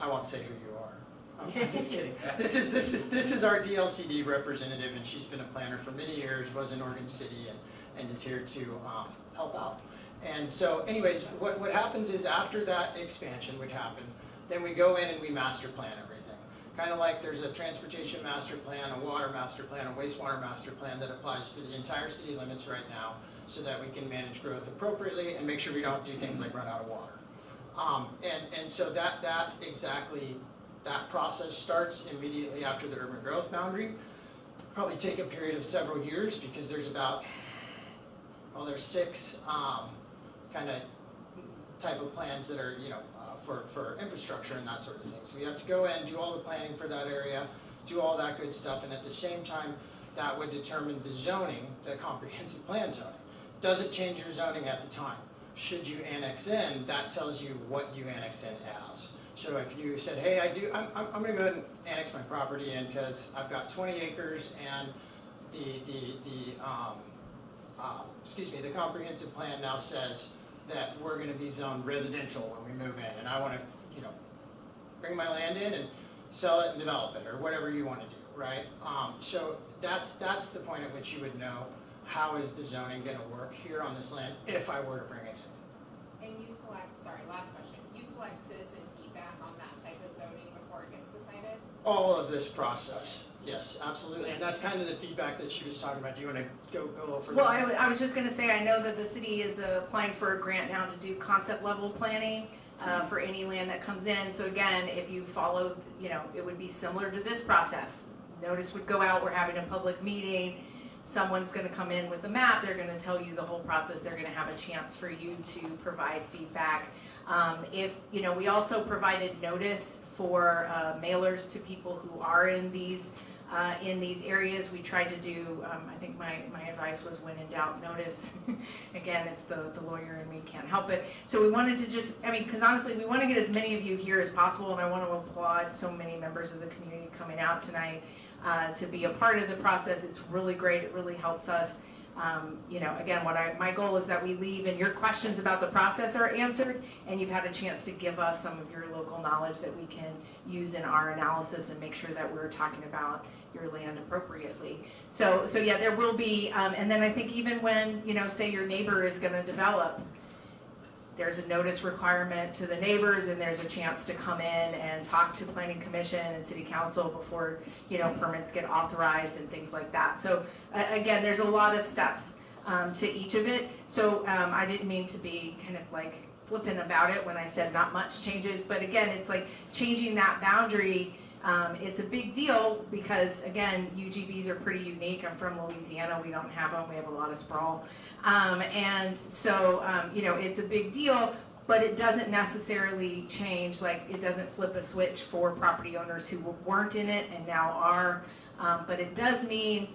I won't say who you are. I'm just kidding. This is our DLCD representative, and she's been a planner for many years. Was in Oregon City, and is here to help out. And so, anyways, what happens is after that expansion would happen, then we go in and we master plan everything. Kind of like there's a transportation master plan, a water master plan, a wastewater master plan that applies to the entire city limits right now, so that we can manage growth appropriately and make sure we don't do things like run out of water. And so that process starts immediately after the urban growth boundary. Probably take a period of several years, because there's there's 6 kind of type of plans that are, for infrastructure and that sort of thing. So we have to go in, do all the planning for that area, do all that good stuff, and at the same time, that would determine the zoning, the comprehensive plan zoning. Does it change your zoning at the time? Should you annex in, that tells you what you annex in as. So if you said, hey, I'm going to go ahead and annex my property in because I've got 20 acres and the comprehensive plan now says that we're going to be zoned residential when we move in, and I want to, bring my land in and sell it and develop it, or whatever you want to do, right? So that's the point at which you would know how is the zoning going to work here on this land if I were to bring it in. And you collect, last question, you collect citizen feedback on that type of zoning before it gets decided? All of this process, yes, absolutely, and that's kind of the feedback that she was talking about. Do you want to go a little further? Well, I was just going to say, I know that the city is applying for a grant now to do concept level planning for any land that comes in. So again, if you followed, it would be similar to this process. Notice would go out, we're having a public meeting, someone's going to come in with a map, they're going to tell you the whole process, they're going to have a chance for you to provide feedback. We also provided notice for mailers to people who are in these in these areas. We tried to do, I think my advice was when in doubt, notice. Again, it's the lawyer and we can't help it. So we wanted to just, because honestly, we want to get as many of you here as possible, and I want to applaud so many members of the community coming out tonight to be a part of the process. It's really great. It really helps us. Again, my goal is that we leave and your questions about the process are answered, and you've had a chance to give us some of your local knowledge that we can use in our analysis and make sure that we're talking about your land appropriately. So yeah, there will be, and then I think even when, say your neighbor is going to develop, there's a notice requirement to the neighbors, and there's a chance to come in and talk to planning commission and city council before, permits get authorized and things like that. So again, there's a lot of steps to each of it. So I didn't mean to be kind of like flippant about it when I said not much changes, but again, it's like changing that boundary. It's a big deal because, again, UGBs are pretty unique. I'm from Louisiana. We don't have them. We have a lot of sprawl. And so, it's a big deal, but it doesn't necessarily change. Like, it doesn't flip a switch for property owners who weren't in it and now are. But it does mean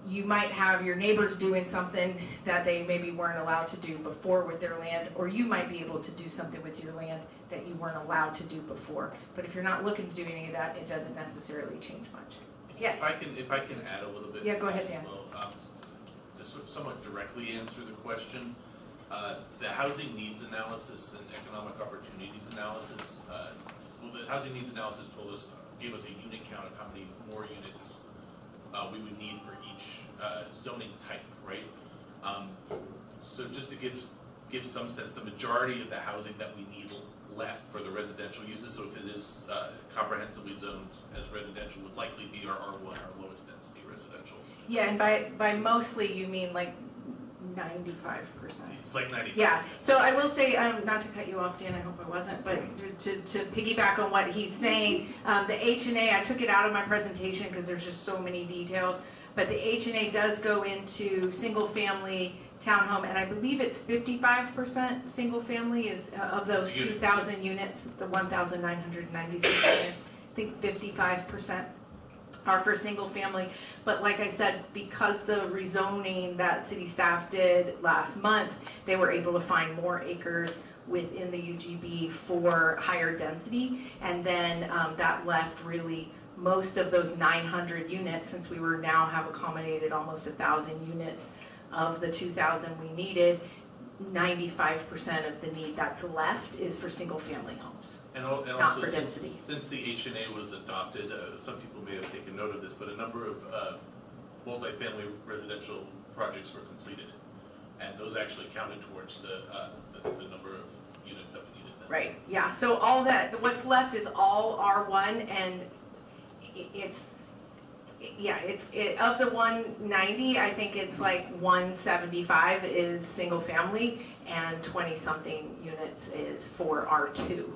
you might have your neighbors doing something that they maybe weren't allowed to do before with their land, or you might be able to do something with your land that you weren't allowed to do before. But if you're not looking to do any of that, it doesn't necessarily change much. Yeah. If I can add a little bit. Yeah, go ahead, Dan. Well, to somewhat directly answer the question, the housing needs analysis and economic opportunities analysis. The housing needs analysis gave us a unit count of how many more units we would need for each zoning type, right? So just to give some sense, the majority of the housing that we need left for the residential uses, so if it is comprehensively zoned as residential, would likely be our R1, our lowest density residential. Yeah, and by mostly you mean like 95%. It's like 95%. Yeah, so I will say, not to cut you off, Dan, I hope I wasn't, but to piggyback on what he's saying, the H&A, I took it out of my presentation because there's just so many details, but the H&A does go into single family townhome, and I believe it's 55% single family is of those 2,000 units, the 1,996 units, I think 55% are for single family. But like I said, because the rezoning that city staff did last month, they were able to find more acres within the UGB for higher density, and then that left really most of those 900 units, since we now have accommodated almost 1,000 units of the 2,000 we needed. 95% of the need that's left is for single family homes. And not also for density. Since the H&A was adopted, some people may have taken note of this, but a number of multifamily residential projects were completed, and those actually counted towards the number of units that we needed then. Right, yeah, so all that, what's left is all R1, and it's of the 190, I think it's like 175 is single family, and 20 something units is for R2.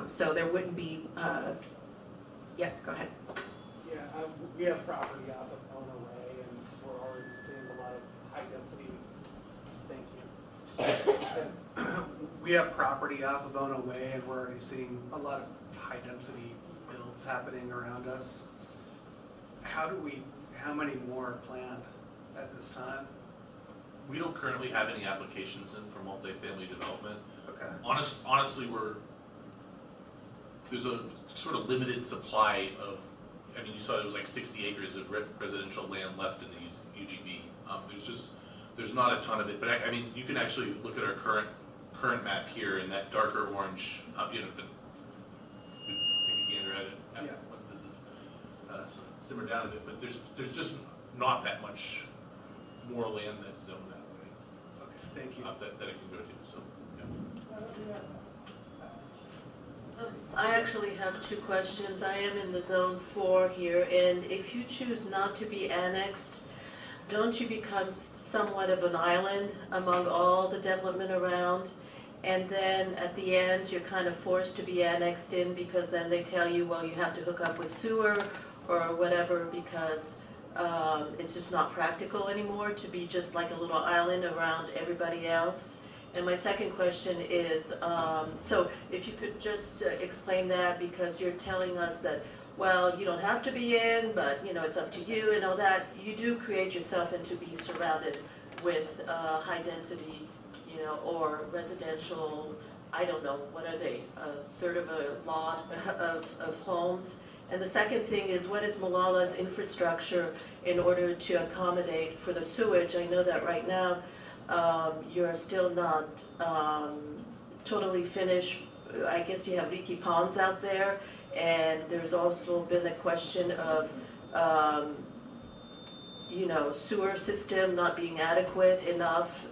So there wouldn't be, yes, go ahead. Yeah, we have property off of Ona Way, and we're already seeing a lot of high density. Thank you. We have property off of Ona Way, and we're already seeing a lot of high density builds happening around us. How many more are planned at this time? We don't currently have any applications in for multifamily development. Okay. Honestly, there's a sort of limited supply of, you saw there was like 60 acres of residential land left in the UGB. There's not a ton of it, but you can actually look at our current map here, and that darker orange, take a gander at it. Yeah. Once this is simmer down a bit, but there's just not that much more land that's zoned that way. Okay, thank you. That I can go to, so, yeah. I actually have two questions. I am in the zone 4 here, and if you choose not to be annexed, don't you become somewhat of an island among all the development around? And then at the end, you're kind of forced to be annexed in because then they tell you, well, you have to hook up with sewer or whatever because it's just not practical anymore to be just like a little island around everybody else. And my second question is, so if you could just explain that, because you're telling us that well, you don't have to be in, but, you know, it's up to you and all that. You do create yourself into being surrounded with high density, you know, or residential, I don't know, what are they, a third of a lot of homes. And the second thing is, what is Mollalla's infrastructure in order to accommodate for the sewage? I know that right now, you're still not totally finished. I guess you have leaky ponds out there, and there's also been a question of, you know, sewer system not being adequate enough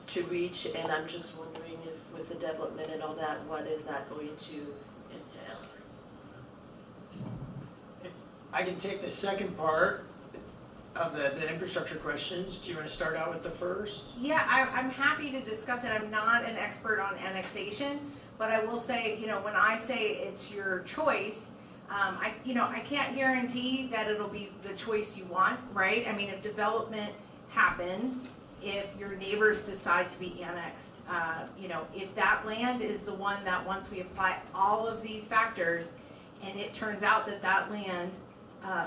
to reach, and I'm just wondering if with the development and all that, what is that going to entail? I can take the second part of the infrastructure questions. Do you want to start out with the first? Yeah, I'm happy to discuss it. I'm not an expert on annexation, but I will say, you know, when I say it's your choice, I can't guarantee that it'll be the choice you want, right? I mean, if development happens, if your neighbors decide to be annexed, if that land is the one that once we apply all of these factors, and it turns out that that land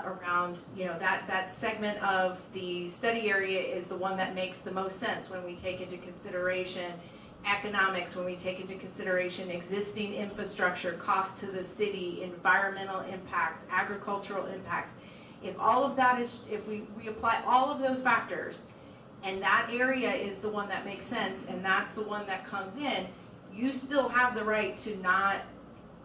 around, that segment of the study area is the one that makes the most sense when we take into consideration economics, when we take into consideration existing infrastructure, cost to the city, environmental impacts, agricultural impacts. If all of that is, if we apply all of those factors, and that area is the one that makes sense, and that's the one that comes in, you still have the right to not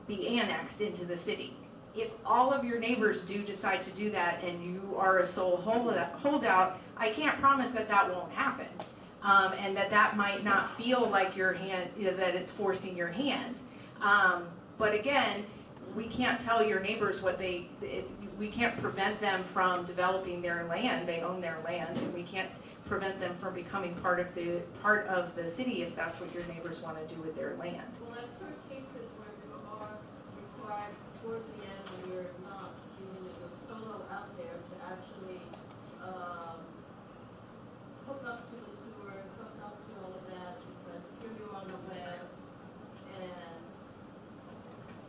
be annexed into the city. If all of your neighbors do decide to do that and you are a sole holdout, I can't promise that that won't happen. And that might not feel like your hand, that it's forcing your hand. But again, we can't tell your neighbors what we can't prevent them from developing their land. They own their land, and we can't prevent them from becoming part of the city if that's what your neighbors want to do with their land. Well, I've heard cases where you are required towards the end when you're not, even if you're solo out there, to actually hook up to the sewer, hook up to all of that, because here you're on the web, and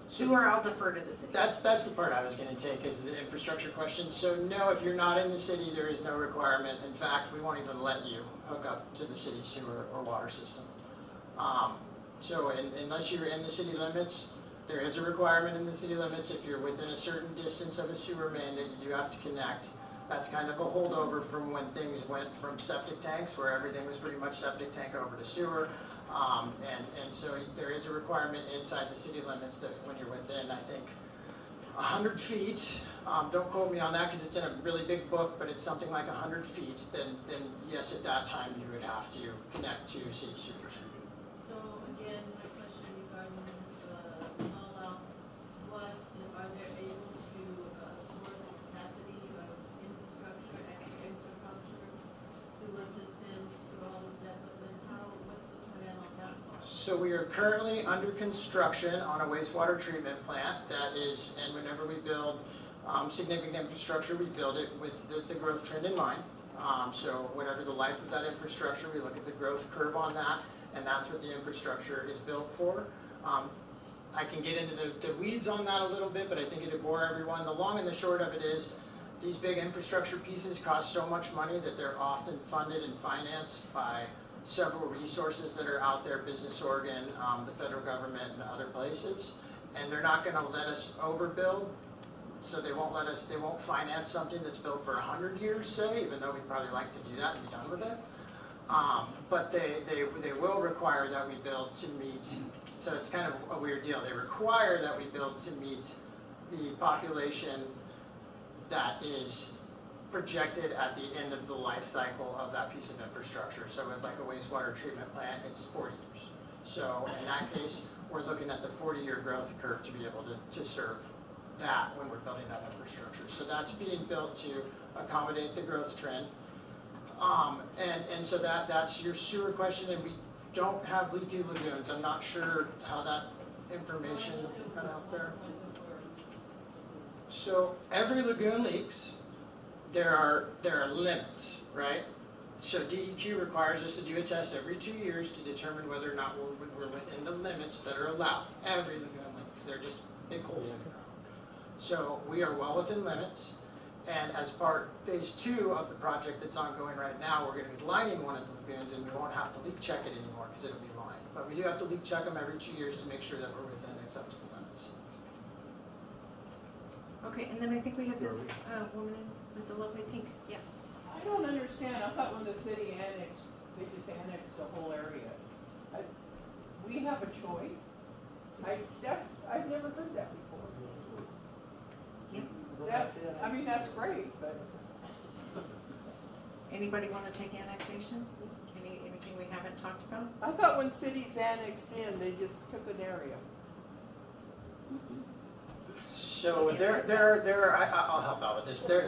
Sewer, I'll defer to the city. That's the part I was going to take, is the infrastructure question. So no, if you're not in the city, there is no requirement. In fact, we won't even let you hook up to the city sewer or water system. Unless you're in the city limits, there is a requirement in the city limits. If you're within a certain distance of a sewer main, that you do have to connect. That's kind of a holdover from when things went from septic tanks, where everything was pretty much septic tank over to sewer. And so there is a requirement inside the city limits that when you're within, I think, 100 feet, don't quote me on that because it's in a really big book, but it's something like 100 feet, then yes, at that time you would have to connect to city sewers. so again, my question regarding Molalla, are they able to absorb the capacity of infrastructure, infrastructure, sewer systems through all this development? What's the plan on that part? So we are currently under construction on a wastewater treatment plant that is, and whenever we build significant infrastructure, we build it with the growth trend in mind. So whatever the life of that infrastructure, we look at the growth curve on that, and that's what the infrastructure is built for. I can get into the weeds on that a little bit, but I think it'd bore everyone. The long and the short of it is, these big infrastructure pieces cost so much money that they're often funded and financed by several resources that are out there, Business Oregon, the federal government, and other places. And they're not going to let us overbuild, so they won't finance something that's built for 100 years, say, even though we'd probably like to do that and be done with it. But they will require that we build to meet, so it's kind of a weird deal. They require that we build to meet the population that is projected at the end of the life cycle of that piece of infrastructure. So with like a wastewater treatment plant, it's 40 years. So in that case, we're looking at the 40-year growth curve to be able to serve that when we're building that infrastructure. So that's being built to accommodate the growth trend. And so that's your sewer question, and we don't have leaky lagoons. I'm not sure how that information got out there. So every lagoon leaks. There are limits, right? So DEQ requires us to do a test every 2 years to determine whether or not we're within the limits that are allowed. Every lagoon leaks. They're just big holes in the ground. So we are well within limits. And as part, phase 2 of the project that's ongoing right now, we're gonna be lining one of the lagoons and we won't have to leak check it anymore because it'll be lined. But we do have to leak check them every 2 years to make sure that we're within acceptable limits. Okay, and then I think we have this woman with the lovely pink. Yes. I don't understand, I thought when the city annexed, they just annexed the whole area. We have a choice? I've never heard that before. That's great, but. Anybody want to take annexation? Anything we haven't talked about? I thought when cities annexed in, they just took an area. So I'll help out with this. There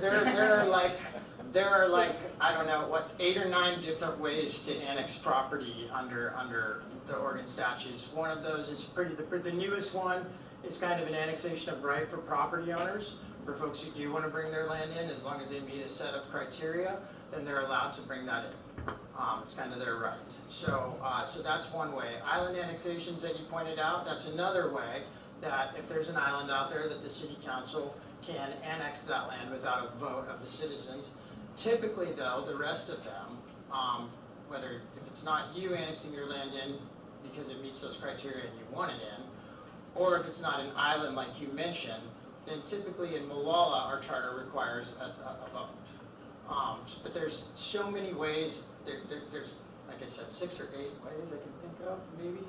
are like, I don't know, 8 or 9 different ways to annex property under the Oregon statutes. One of those is the newest one is kind of an annexation of right for property owners. For folks who do want to bring their land in, as long as they meet a set of criteria, then they're allowed to bring that in. It's kind of their right. So that's one way. Island annexations that you pointed out, that's another way that if there's an island out there that the city council can annex that land without a vote of the citizens. Typically though, the rest of them, whether if it's not you annexing your land in because it meets those criteria and you want it in, or if it's not an island like you mentioned, then typically in Molalla, our charter requires a vote. But there's so many ways, there's, like I said, 6 or 8 ways I can think of, maybe,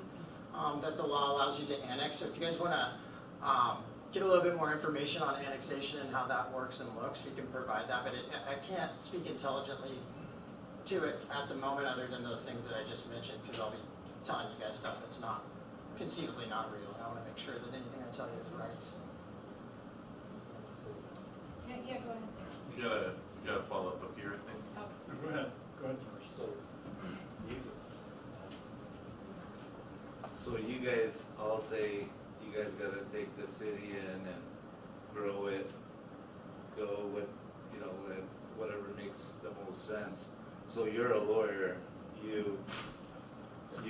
that the law allows you to annex. So if you guys want to get a little bit more information on annexation and how that works and looks, we can provide that. But I can't speak intelligently to it at the moment other than those things that I just mentioned, because I'll be telling you guys stuff that's not, conceivably not real. I want to make sure that anything I tell you is right. Yeah, go ahead. You got a follow-up up here, I think. Oh. Go ahead first. So you guys all say you guys gotta take the city in and grow it, go with, with whatever makes the most sense. So you're a lawyer, you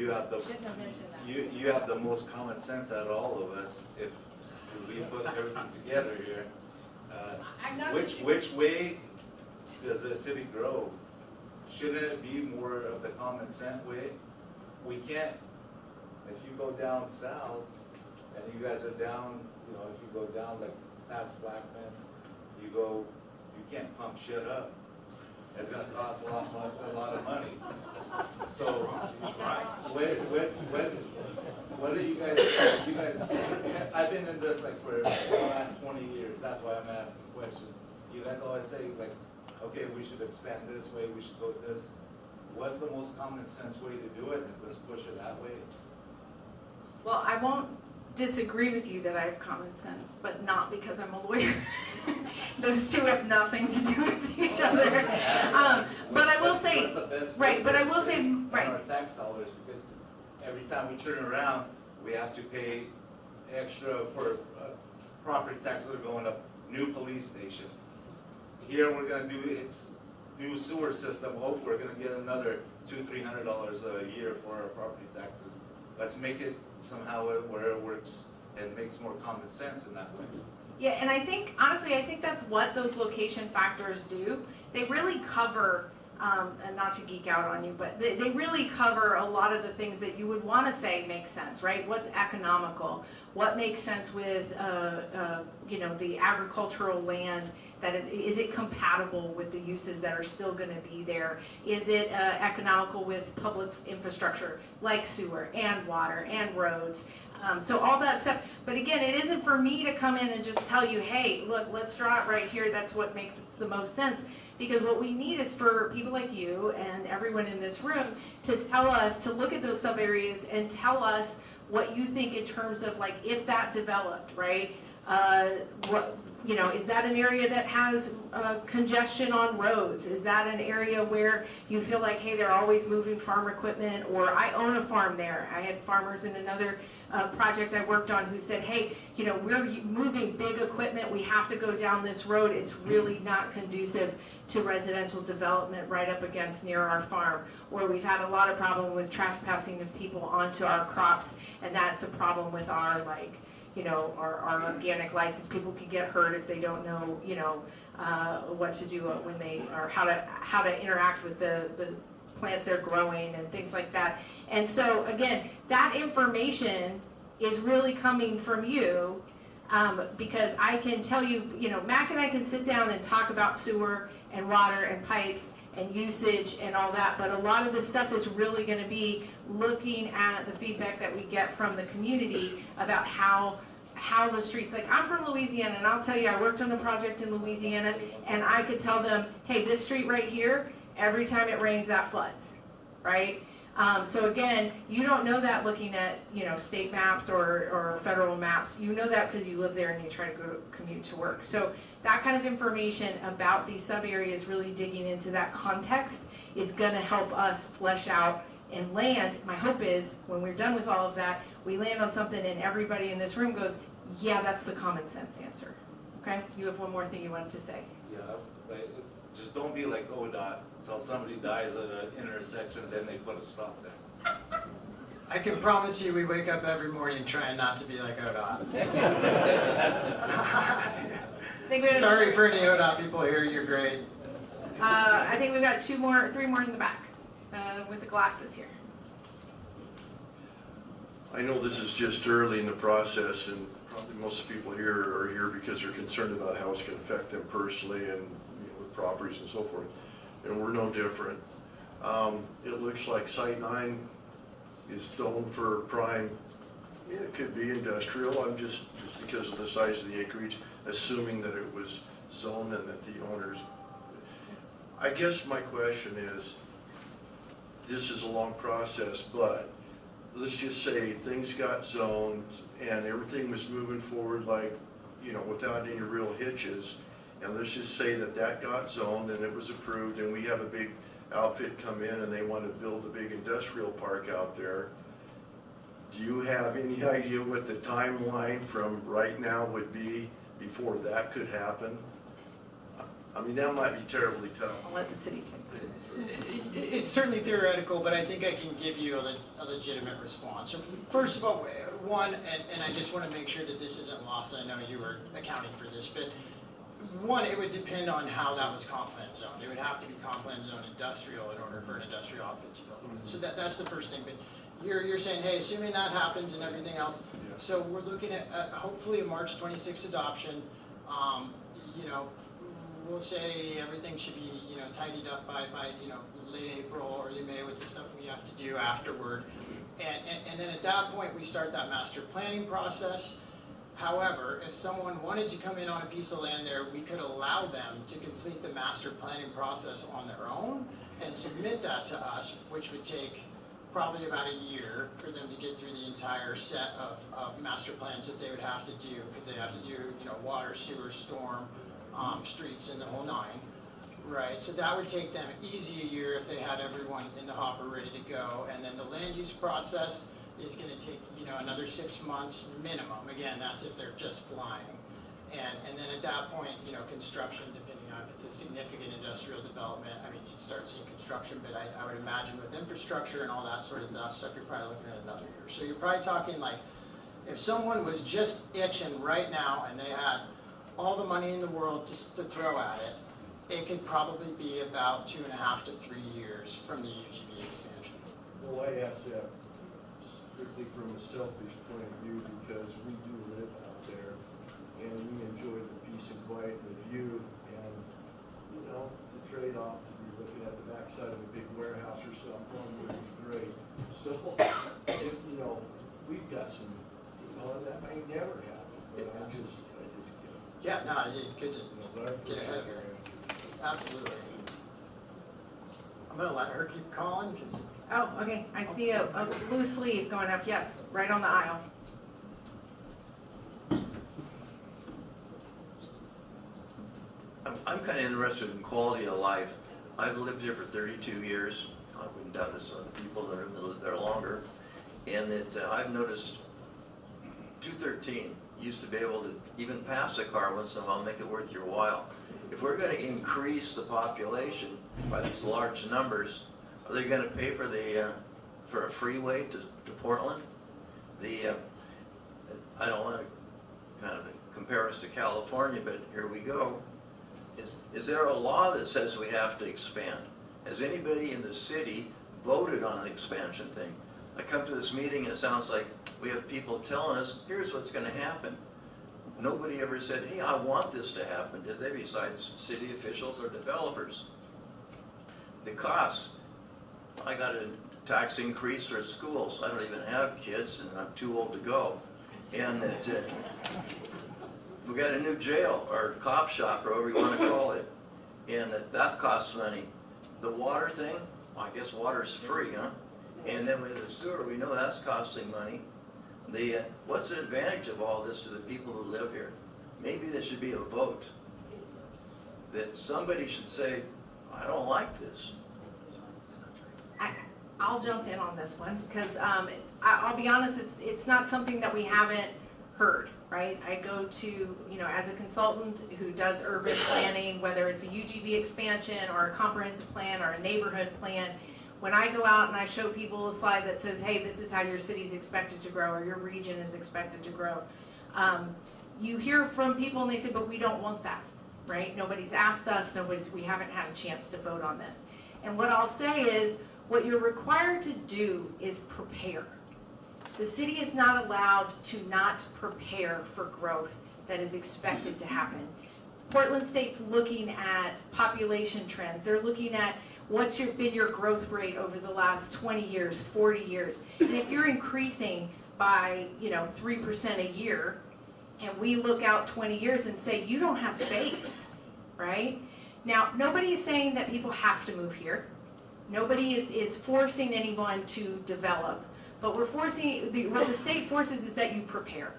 have the, Shouldn't have mentioned that. you have the most common sense out of all of us if we put everything together here. I'm not Which way does the city grow? Shouldn't it be more of the common sense way? We can't, if you go down south, and you guys are down, if you go down like past Blackman, you can't pump shit up. It's gonna cost a lot of money. So, what do you guys, I've been in this like for the last 20 years, that's why I'm asking questions. You guys always say like, okay, we should expand this way, we should go this. What's the most common sense way to do it, and let's push it that way? Well, I won't disagree with you that I have common sense, but not because I'm a lawyer. Those two have nothing to do with each other. But I will say, what's the best right, but I will say, right. Our right. tax dollars, because every time we turn around, we have to pay extra for property taxes that are going up, new police station. Here we're gonna do, it's new sewer system, hope we're gonna get another $200-300 a year for our property taxes. Let's make it somehow where it works and makes more common sense in that way. Yeah, and I think, honestly, I think that's what those location factors do. They really cover, and not to geek out on you, but they really cover a lot of the things that you would want to say make sense, right? What's economical? What makes sense with, the agricultural land? Is it compatible with the uses that are still going to be there? Is it economical with public infrastructure like sewer and water and roads? So all that stuff. But again, it isn't for me to come in and just tell you, hey, look, let's draw it right here. That's what makes the most sense. Because what we need is for people like you and everyone in this room to tell us, to look at those sub areas and tell us what you think in terms of like if that developed, right? Is that an area that has congestion on roads? Is that an area where you feel like, hey, they're always moving farm equipment? Or I own a farm there. I had farmers in another project I worked on who said, hey, we're moving big equipment. We have to go down this road. It's really not conducive to residential development right up against near our farm. Or we've had a lot of problem with trespassing of people onto our crops, and that's a problem with our our organic license. People could get hurt if they don't know, what to do when they, or how to interact with the plants they're growing and things like that. And so again, that information is really coming from you, because I can tell you, Mac and I can sit down and talk about sewer and water and pipes and usage and all that, but a lot of this stuff is really going to be looking at the feedback that we get from the community about how the streets, like I'm from Louisiana, and I'll tell you, I worked on a project in Louisiana, and I could tell them, hey, this street right here, every time it rains, that floods, right? So again, you don't know that looking at, state maps or federal maps. You know that because you live there and you try to commute to work. So that kind of information about these sub areas, really digging into that context, is going to help us flesh out and land. My hope is when we're done with all of that, we land on something and everybody in this room goes, yeah, that's the common sense answer. Okay? You have one more thing you wanted to say. Yeah, but just don't be like ODOT, until somebody dies at an intersection, then they put a stop there. I can promise you we wake up every morning trying not to be like ODOT. Sorry for any ODOT people here, you're great. I think we've got three more in the back with the glasses here. I know this is just early in the process, and probably most people here are here because they're concerned about how it's going to affect them personally and with properties and so forth. And we're no different. It looks like Site 9 is zoned for prime. Yeah, it could be industrial. I'm just because of the size of the acreage, assuming that it was zoned and that the owners. I guess my question is, this is a long process, but let's just say things got zoned and everything was moving forward like, without any real hitches. And let's just say that got zoned and it was approved and we have a big outfit come in and they want to build a big industrial park out there. Do you have any idea what the timeline from right now would be before that could happen? I mean, that might be terribly tough. I'll let the city take that. It's certainly theoretical, but I think I can give you a legitimate response. So first of all, one, and I just want to make sure that this isn't lost. I know you were accounting for this, but one, it would depend on how that was comp plan zoned. It would have to be comp plan zone industrial in order for an industrial outfit to go. So that's the first thing. But you're saying, hey, assuming that happens and everything else, so we're looking at hopefully a March 26th adoption. We'll say everything should be tidied up by late April or early May with the stuff we have to do afterward. And then at that point we start that master planning process. However, if someone wanted to come in on a piece of land there, we could allow them to complete the master planning process on their own and submit that to us, which would take probably about a year for them to get through the entire set of master plans that they would have to do, because they have to do water, sewer, storm, streets, and the whole nine, right? So that would take them easy a year if they had everyone in the hopper ready to go. And then the land use process is going to take another 6 months minimum. Again, that's if they're just flying. And then at that point, construction, depending on if it's a significant industrial development, I mean, you'd start seeing construction, but I would imagine with infrastructure and all that sort of stuff, you're probably looking at another year. So you're probably talking like, if someone was just itching right now and they had all the money in the world just to throw at it, it could probably be about 2.5 to 3 years from the UGB expansion. Well, I ask that strictly from a selfish point of view because we do live out there and we enjoy the peace and quiet and the view, and the trade-off to be looking at the backside of a big warehouse or something would be great. So, we've got some, that may never happen, but I just yeah, no, it's good to get ahead of it. Absolutely. I'm going to let her keep calling. Oh, okay. I see a blue sleeve going up. Yes, right on the aisle. I'm kind of interested in quality of life. I've lived here for 32 years. I wouldn't doubt this other people that have lived there longer. And that I've noticed 213 used to be able to even pass a car once in a while, make it worth your while. If we're going to increase the population by these large numbers, are they going to pay for for a freeway to Portland? I don't want to kind of compare us to California, but here we go. Is there a law that says we have to expand? Has anybody in the city voted on an expansion thing? I come to this meeting and it sounds like we have people telling us, here's what's going to happen. Nobody ever said, hey, I want this to happen, did they, besides city officials or developers? The costs. I got a tax increase for schools. I don't even have kids and I'm too old to go. And that we got a new jail or cop shop or whatever you want to call it. And that costs money. The water thing, well, I guess water's free, huh? And then with the sewer, we know that's costing money. What's the advantage of all this to the people who live here? Maybe there should be a vote that somebody should say, I don't like this. I'll jump in on this one because I'll be honest, it's not something that we haven't heard, right? I go to, as a consultant who does urban planning, whether it's a UGB expansion or a comprehensive plan or a neighborhood plan, when I go out and I show people a slide that says, hey, this is how your city's expected to grow or your region is expected to grow, you hear from people and they say, but we don't want that, right? Nobody's asked us, we haven't had a chance to vote on this. And what I'll say is, what you're required to do is prepare. The city is not allowed to not prepare for growth that is expected to happen. Portland State's looking at population trends. They're looking at what's been your growth rate over the last 20 years, 40 years. And if you're increasing by 3% a year, and we look out 20 years and say, you don't have space, right? Now, nobody is saying that people have to move here. Nobody is forcing anyone to develop. But we're forcing, what the state forces is that you prepare.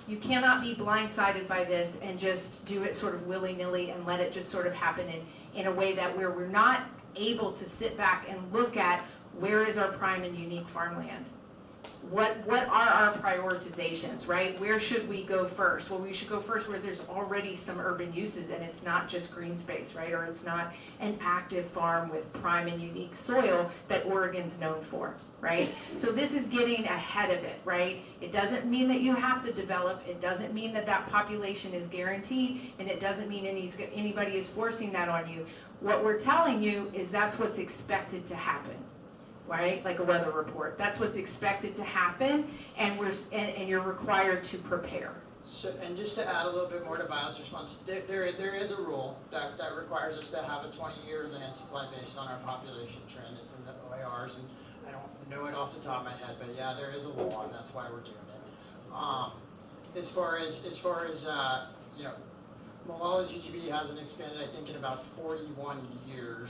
You cannot be blindsided by this and just do it sort of willy-nilly and let it just sort of happen in a way that where we're not able to sit back and look at where is our prime and unique farmland. What are our prioritizations, right? Where should we go first? Well, we should go first where there's already some urban uses and it's not just green space, right? Or it's not an active farm with prime and unique soil that Oregon's known for, right? So this is getting ahead of it, right? It doesn't mean that you have to develop. It doesn't mean that that population is guaranteed, and it doesn't mean anybody is forcing that on you. What we're telling you is that's what's expected to happen. Right, like a weather report. That's what's expected to happen, and you're required to prepare. So, and just to add a little bit more to violence response, there is a rule that requires us to have a 20-year land supply based on our population trend. It's in the OARs, and I don't know it off the top of my head, but yeah, there is a law, and that's why we're doing it. As far as Mollalla's UGB hasn't expanded, I think, in about 41 years.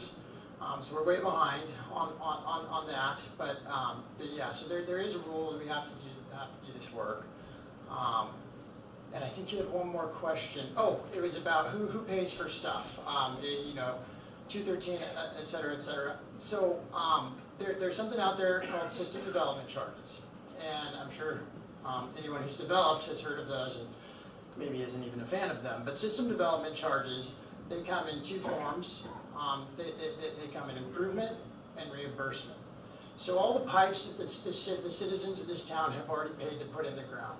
So we're way behind on that, but yeah. So there is a rule that we have to do this work. And I think you had one more question. Oh, it was about who pays for stuff. 213, et cetera, et cetera. So there's something out there called system development charges, and I'm sure anyone who's developed has heard of those and maybe isn't even a fan of them. But system development charges, they come in two forms. They come in improvement and reimbursement. So all the pipes that the citizens of this town have already paid to put in the ground,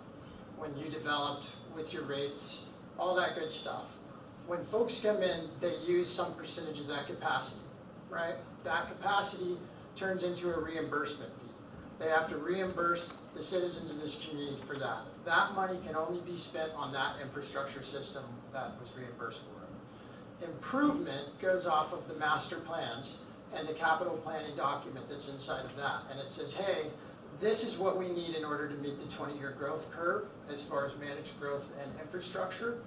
when you developed with your rates, all that good stuff. When folks come in, they use some percentage of that capacity, right? That capacity turns into a reimbursement fee. They have to reimburse the citizens of this community for that. That money can only be spent on that infrastructure system that was reimbursed for. Improvement goes off of the master plans and the capital planning document that's inside of that. And it says, hey, this is what we need in order to meet the 20-year growth curve as far as managed growth and infrastructure.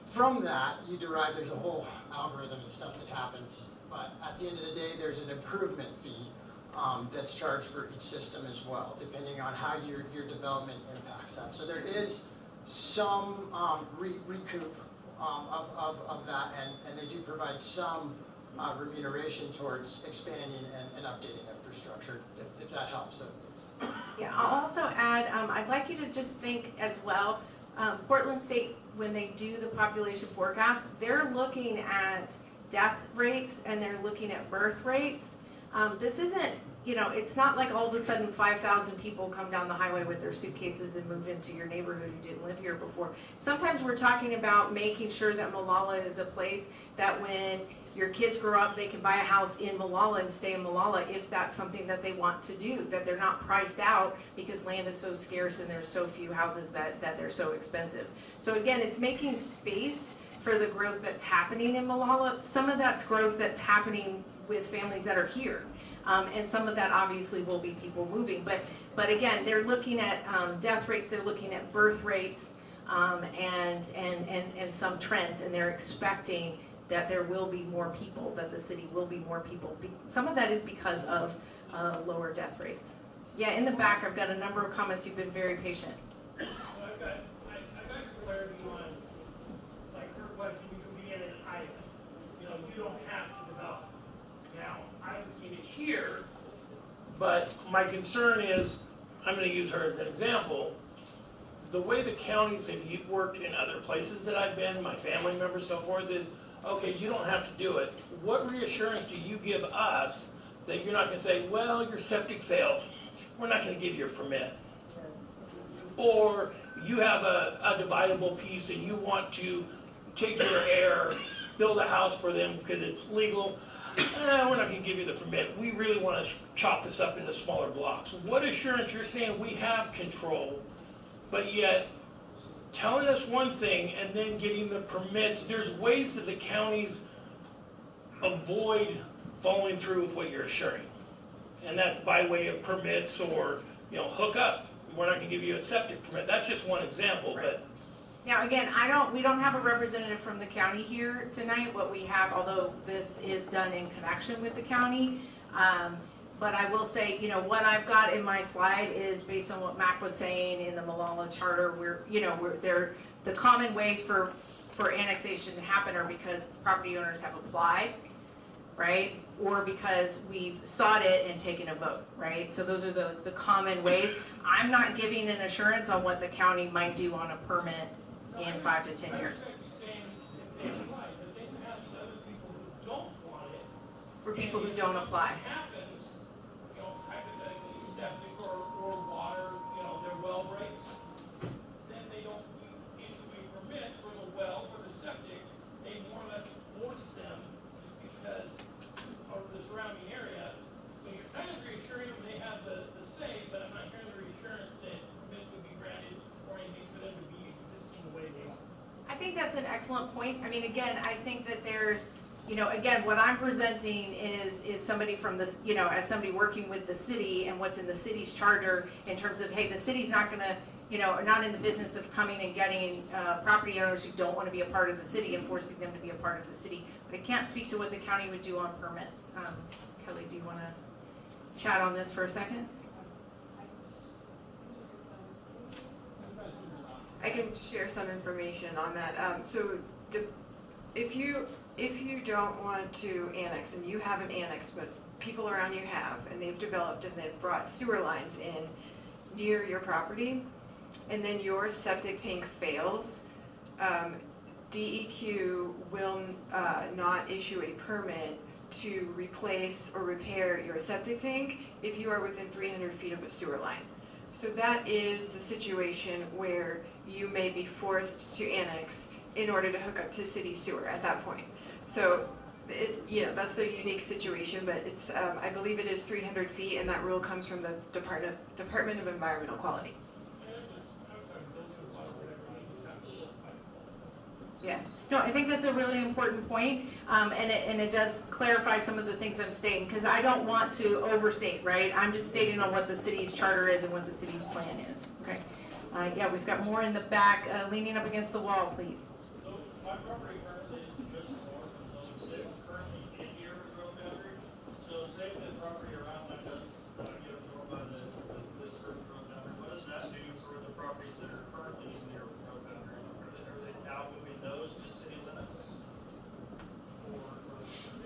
From that, you derive, there's a whole algorithm and stuff that happens. But at the end of the day, there's an improvement fee that's charged for each system as well, depending on how your development impacts that. So there is some recoup of that, and they do provide some remuneration towards expanding and updating infrastructure, if that helps. Yeah, I'll also add, I'd like you to just think as well, Portland State, when they do the population forecast, they're looking at death rates and they're looking at birth rates This isn't, it's not like all of a sudden 5,000 people come down the highway with their suitcases and move into your neighborhood who didn't live here before. Sometimes we're talking about making sure that Molalla is a place that when your kids grow up, they can buy a house in Molalla and stay in Molalla if that's something that they want to do, that they're not priced out because land is so scarce and there's so few houses that they're so expensive. So again, it's making space for the growth that's happening in Molalla. Some of that's growth that's happening with families that are here. And some of that obviously will be people moving. But again, they're looking at death rates, they're looking at birth rates, and some trends, and they're expecting that there will be more people, that the city will be more people. Some of that is because of lower death rates. Yeah, in the back, I've got a number of comments. You've been very patient. I got clarity on, like, her question, you can be in an island. You don't have to develop. Now, I haven't seen it here, but my concern is, I'm going to use her as an example. The way the counties have worked in other places that I've been, my family members, so forth, is, okay, you don't have to do it. What reassurance do you give us that you're not going to say, well, your septic failed, we're not going to give you a permit? Or you have a dividable piece and you want to take your heir, build a house for them because it's legal, we're not going to give you the permit. We really want to chop this up into smaller blocks. What assurance you're saying we have control, but yet telling us one thing and then getting the permits? There's ways that the counties avoid following through with what you're assuring. And that by way of permits or, hook up. We're not going to give you a septic permit. That's just one example, Right. but. Now, again, we don't have a representative from the county here tonight. What we have, although this is done in connection with the county, but I will say, what I've got in my slide is based on what Mac was saying in the Molalla charter. The common ways for annexation to happen are because property owners have applied, right? Or because we've sought it and taken a vote, right? So those are the common ways. I'm not giving an assurance on what the county might do on a permit in 5 to 10 years. For people who don't apply. Happens, hypothetically, septic or water, their well breaks, then they don't issue a permit for the well or the septic. They more or less force them just because of the surrounding area. So you're kind of reassuring them they have the say, but I'm not hearing the reassurance that permits would be granted or anything for them to be existing the way they are. I think that's an excellent point. I mean, again, I think that there's, again, what I'm presenting is somebody from this, as somebody working with the city and what's in the city's charter in terms of, hey, the city's not going to, not in the business of coming and getting property owners who don't want to be a part of the city and forcing them to be a part of the city. But I can't speak to what the county would do on permits. Kelly, do you want to chat on this for a second? I can share some information on that. If you don't want to annex, and you haven't annexed, but people around you have, and they've developed and they've brought sewer lines in near your property, and then your septic tank fails, DEQ will not issue a permit to replace or repair your septic tank if you are within 300 feet of a sewer line. So that is the situation where you may be forced to annex in order to hook up to city sewer at that point. So that's the unique situation, but it's I believe it is 300 feet, and that rule comes from the Department of Environmental Quality. Yeah, no, I think that's a really important point, and it does clarify some of the things I'm stating, because I don't want to overstate, right? I'm just stating on what the city's charter is and what the city's plan is, okay? Yeah, we've got more in the back, leaning up against the wall, please. So my property currently is just north of Zone 6, currently in the urban growth boundary. So say the property around that does get absorbed by this urban growth boundary, what does that do for the properties that are currently in the urban growth boundary? Are they now moving those to city limits? Or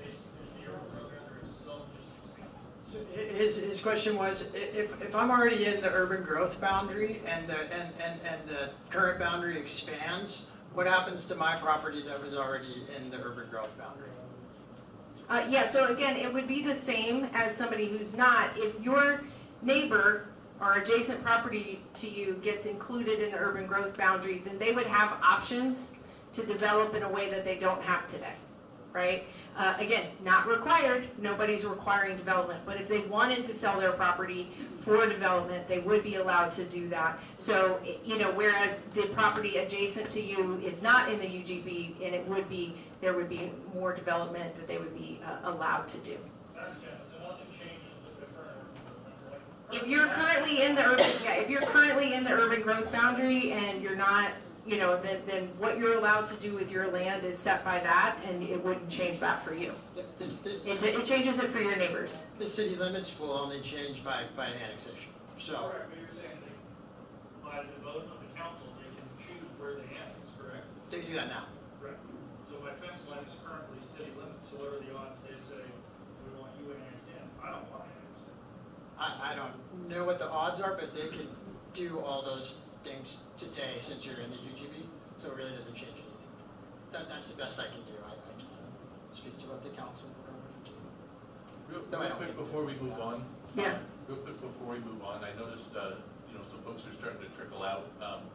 is the urban growth boundary itself just His question was, if I'm already in the urban growth boundary and the current boundary expands, what happens to my property that was already in the urban growth boundary? Yeah, so again, it would be the same as somebody who's not. If your neighbor or adjacent property to you gets included in the urban growth boundary, then they would have options to develop in a way that they don't have today, right? Again, not required, nobody's requiring development, but if they wanted to sell their property for development, they would be allowed to do that. So, you know, whereas the property adjacent to you is not in the UGB, and it would be, there would be more development that they would be allowed to do. If you're currently in the urban, if you're currently in the urban growth boundary and you're not, you know, then what you're allowed to do with your land is set by that, and it wouldn't change that for you. It changes it for your neighbors. The city limits will only change by annexation, so. Correct, but you're saying that by the vote of the council, they can choose where they annex, correct? They do that now. Correct. So my fence line is currently city limits, so what are the odds they say, we want you annexed in? I don't want annexed in. I don't know what the odds are, but they could do all those things today since you're in the UGB, so it really doesn't change anything. That's the best I can do. I can't speak to what the council would do. Real No, I don't quick think- before we move on. Yeah. Real quick before we move on, I noticed, you know, some folks are starting to trickle out.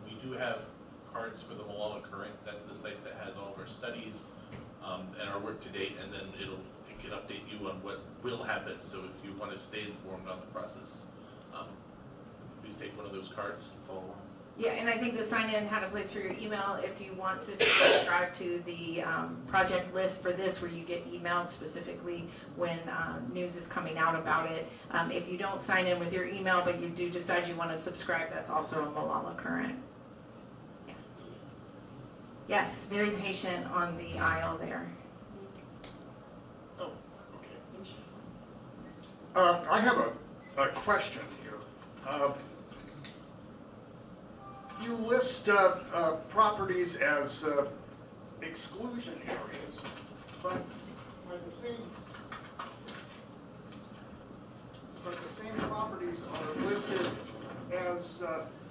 We do have cards for the Molalla Current. That's the site that has all of our studies and our work to date, and then it can update you on what will happen. So if you want to stay informed on the process, please take one of those cards and follow along. Yeah, and I think the sign-in had a place for your email if you want to subscribe to the project list for this, where you get emailed specifically when news is coming out about it. If you don't sign in with your email, but you do decide you want to subscribe, that's also a Molalla Current. Yeah. Yes, very patient on the aisle there. Oh, okay. I have a question here. You list properties as exclusion areas, but the same properties are listed as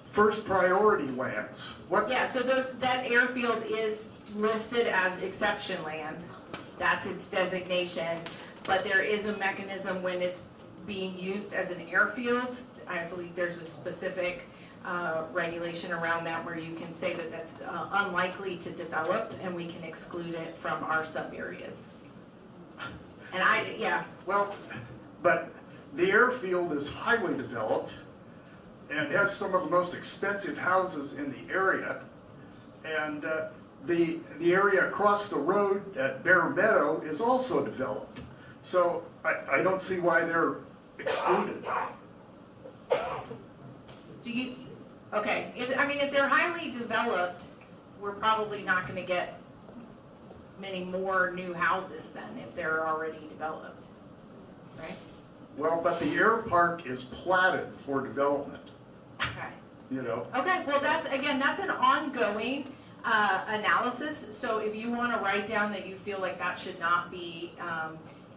first priority lands. What? Yeah, so that airfield is listed as exception land. That's its designation, but there is a mechanism when it's being used as an airfield. I believe there's a specific regulation around that where you can say that that's unlikely to develop, and we can exclude it from our sub areas. And yeah. Well, but the airfield is highly developed and has some of the most expensive houses in the area. And the area across the road at Bear Meadow is also developed. So I don't see why they're excluded. Do you, okay, if they're highly developed, we're probably not gonna get many more new houses then if they're already developed, right? Well, but the air park is platted for development, Okay. you know. Okay, well, that's an ongoing analysis. So if you want to write down that you feel like that should not be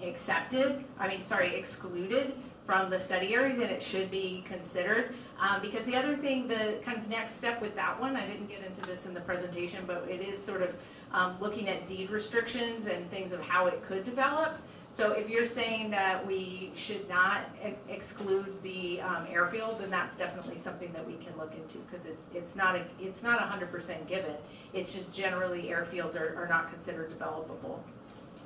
excluded from the study areas, then it should be considered. Because the other thing, the kind of next step with that one, I didn't get into this in the presentation, but it is sort of looking at deed restrictions and things of how it could develop. So if you're saying that we should not exclude the airfield, then that's definitely something that we can look into, because it's not 100% given. It's just generally airfields are not considered developable.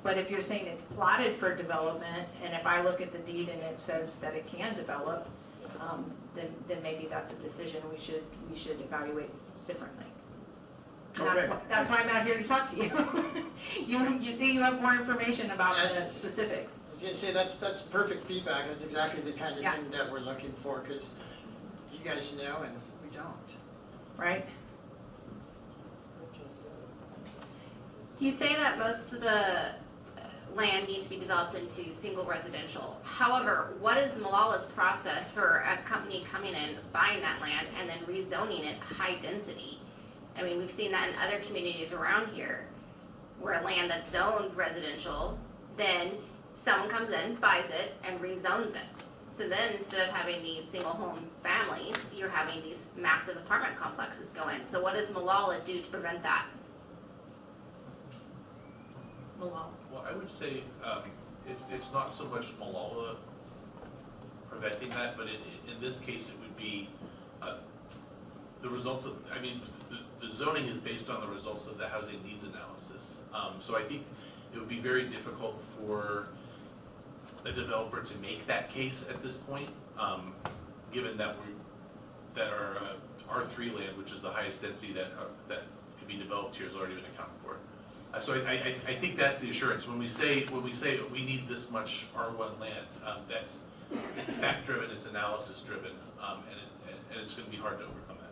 But if you're saying it's plotted for development, and if I look at the deed and it says that it can develop, then maybe that's a decision we should evaluate differently. Okay. That's why I'm out here to talk to you. You see, you have more information about the specifics. I was going to say, that's perfect feedback. That's exactly the kind of Yeah. thing that we're looking for, because you guys know and we don't. Right? You say that most of the land needs to be developed into single residential. However, what is Mollalla's process for a company coming in, buying that land, and then rezoning it high density? I mean, we've seen that in other communities around here, where land that's zoned residential, then someone comes in, buys it, and rezones it. So then instead of having these single home families, you're having these massive apartment complexes go in. So what does Molalla do to prevent that? Molalla. Well, I would say, it's not so much Molalla preventing that, but in this case, it would be the results of, I mean, the zoning is based on the results of the housing needs analysis. So I think it would be very difficult for a developer to make that case at this point, given that our R3 land, which is the highest density that could be developed here, has already been accounted for. So I think that's the assurance. When we say we need this much R1 land, it's fact driven, it's analysis driven, and it's going to be hard to overcome that.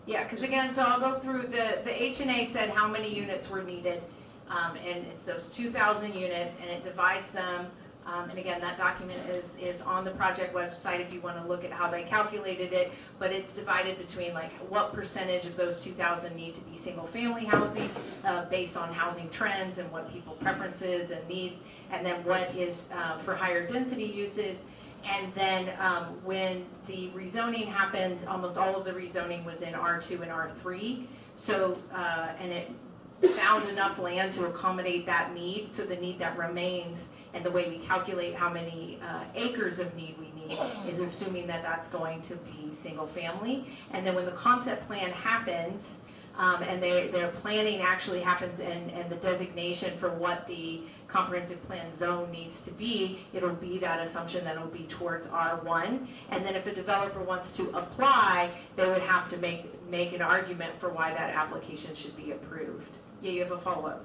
Yeah, because again, so I'll go through, the H&A said how many units were needed, and it's those 2,000 units, and it divides them, and again, that document is on the project website if you want to look at how they calculated it, but it's divided between like what percentage of those 2,000 need to be single family housing based on housing trends and what people preferences and needs, and then what is for higher density uses. And then when the rezoning happened, almost all of the rezoning was in R2 and R3. So, and it found enough land to accommodate that need. So the need that remains and the way we calculate how many acres of need we need is assuming that that's going to be single family. And then when the concept plan happens, and their planning actually happens and the designation for what the comprehensive plan zone needs to be, it'll be that assumption that it'll be towards R1. And then if a developer wants to apply, they would have to make an argument for why that application should be approved. Yeah, you have a follow-up.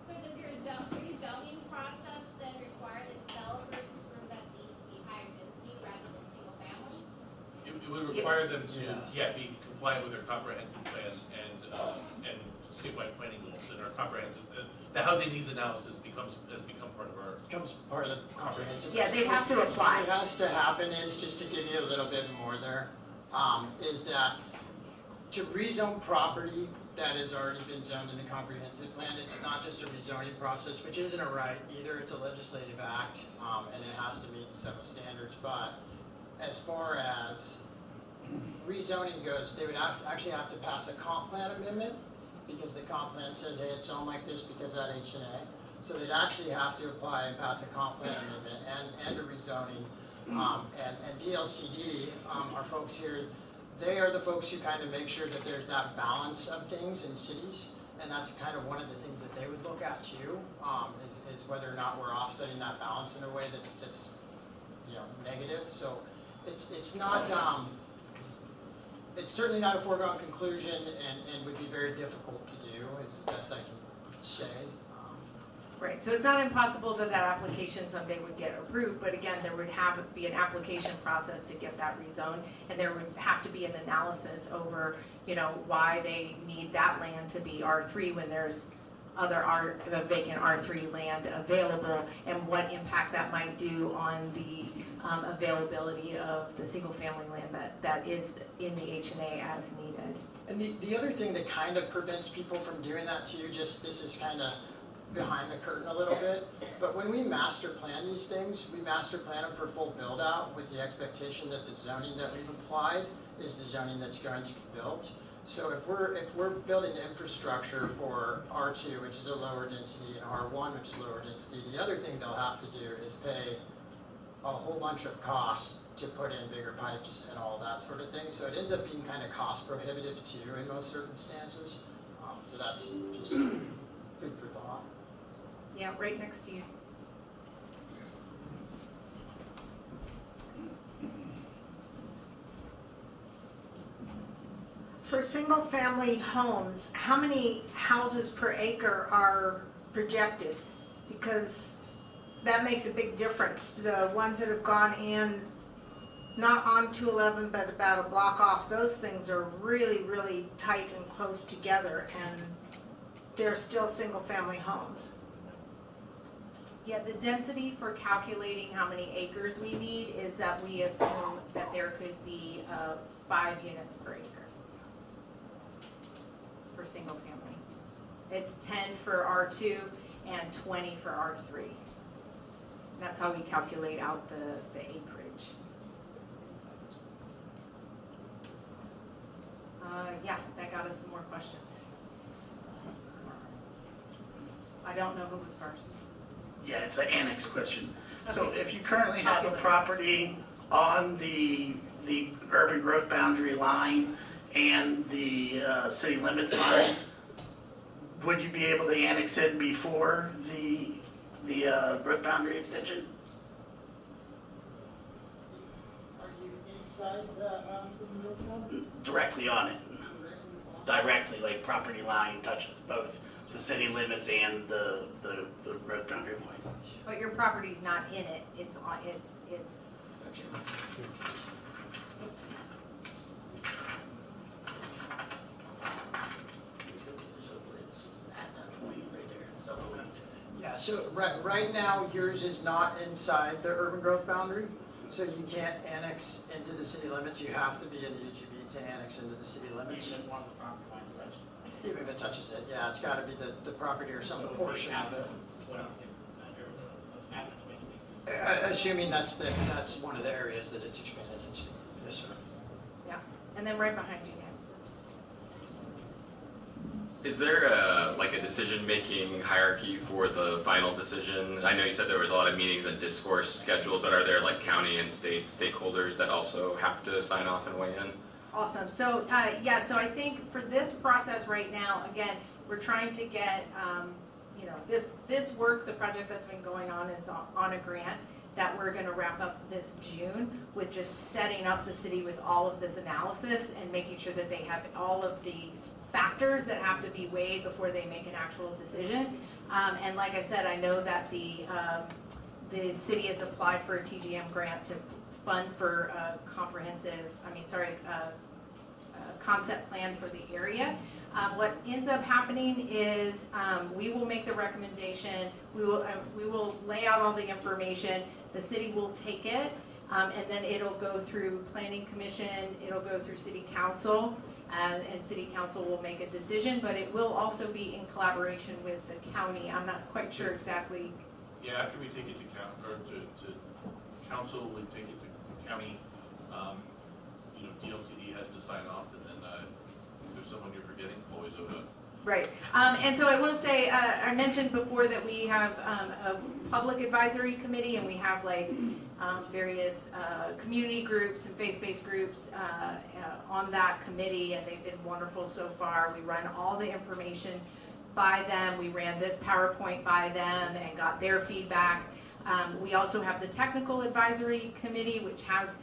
So does your rezoning process then require the developers to prove that it needs to be higher density rather than single family? It would require them to, be compliant with their comprehensive plan and statewide planning goals. And our comprehensive, the housing needs analysis has become part of our. Becomes part of the comprehensive. Yeah, they have to apply. What has to happen is, just to give you a little bit more there, is that to rezone property that has already been zoned in the comprehensive plan, it's not just a rezoning process, which isn't a right either, it's a legislative act, and it has to meet several standards, but as far as rezoning goes, they would actually have to pass a comp plan amendment, because the comp plan says, hey, it's zoned like this because of that H&A. So they'd actually have to apply and pass a comp plan amendment and a rezoning. And DLCD, our folks here, they are the folks who kind of make sure that there's that balance of things in cities. And that's kind of one of the things that they would look at too, is whether or not we're offsetting that balance in a way that's negative. So it's not, it's certainly not a foregone conclusion and would be very difficult to do, is the best I can say. Right, so it's not impossible that that application someday would get approved, but again, there would have to be an application process to get that rezoned, and there would have to be an analysis over, why they need that land to be R3 when there's other vacant R3 land available, and what impact that might do on the availability of the single-family land that is in the H&A as needed. And the other thing that kind of prevents people from doing that too, just this is kind of behind the curtain a little bit, but when we master plan these things, we master plan them for full build out with the expectation that the zoning that we've applied is the zoning that's going to be built. So if we're building infrastructure for R2, which is a lower density, and R1, which is lower density, the other thing they'll have to do is pay a whole bunch of costs to put in bigger pipes and all that sort of thing. So it ends up being kind of cost prohibitive too in most circumstances. So that's just food for thought. Yeah, right next to you. For single-family homes, how many houses per acre are projected? Because that makes a big difference. The ones that have gone in, not on 211, but about a block off, those things are really, really tight and close together, and they're still single-family homes. Yeah, the density for calculating how many acres we need is that we assume that there could be 5 units per acre for single family. It's 10 for R2 and 20 for R3. That's how we calculate out the acreage. Yeah, that got us some more questions. I don't know who was first. Yeah, it's an annex question. So if you currently have a property on the urban growth boundary line and the city limits line, would you be able to annex it before the growth boundary extension? Are you inside the Directly on it? Directly, like property line touches both the city limits and the growth boundary point? But your property's not in it, it's on, it's. Yeah, so right now, yours is not inside the urban growth boundary, so you can't annex into the city limits. You have to be in the UGB to annex into the city limits. Even if one of the property lines touches it? Even if it touches it, yeah, it's gotta be the property or some portion of it. Assuming that's one of the areas that it's expanded into. Yes, sir. Yeah, and then right behind you guys. Is there a decision-making hierarchy for the final decision? I know you said there was a lot of meetings and discourse scheduled, but are there like county and state stakeholders that also have to sign off and weigh in? Awesome. So, so I think for this process right now, again, we're trying to get, this work, the project that's been going on is on a grant that we're going to wrap up this June with just setting up the city with all of this analysis and making sure that they have all of the factors that have to be weighed before they make an actual decision. And like I said, I know that the city has applied for a TGM grant to fund for a concept plan for the area. What ends up happening is we will make the recommendation, we will lay out all the information, the city will take it, and then it'll go through planning commission, it'll go through city council, and city council will make a decision, but it will also be in collaboration with the county. I'm not quite sure exactly. Yeah, after we take it to council, we take it to county, DLCD has to sign off, and then if there's someone you're forgetting, always ODOT. Right, and so I will say, I mentioned before that we have a public advisory committee, and we have various community groups and faith-based groups on that committee, and they've been wonderful so far. We run all the information by them. We ran this PowerPoint by them and got their feedback. We also have the technical advisory committee, which has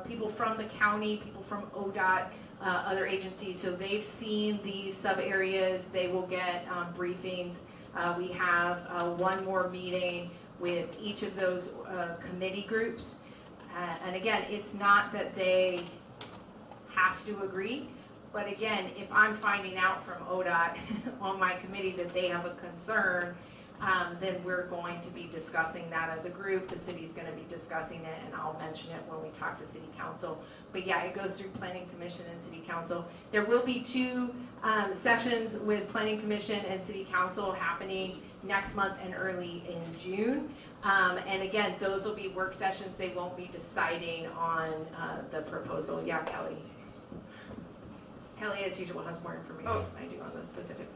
people from the county, people from ODOT, other agencies, so they've seen these sub areas. They will get briefings. We have one more meeting with each of those committee groups, and again, it's not that they have to agree, but again, if I'm finding out from ODOT on my committee that they have a concern, then we're going to be discussing that as a group. The city's going to be discussing it, and I'll mention it when we talk to city council. But yeah, it goes through planning commission and city council. There will be 2 sessions with planning commission and city council happening next month and early in June. And again, those will be work sessions. They won't be deciding on the proposal. Yeah, Kelly. Kelly, as usual, has more information than I do on the specifics.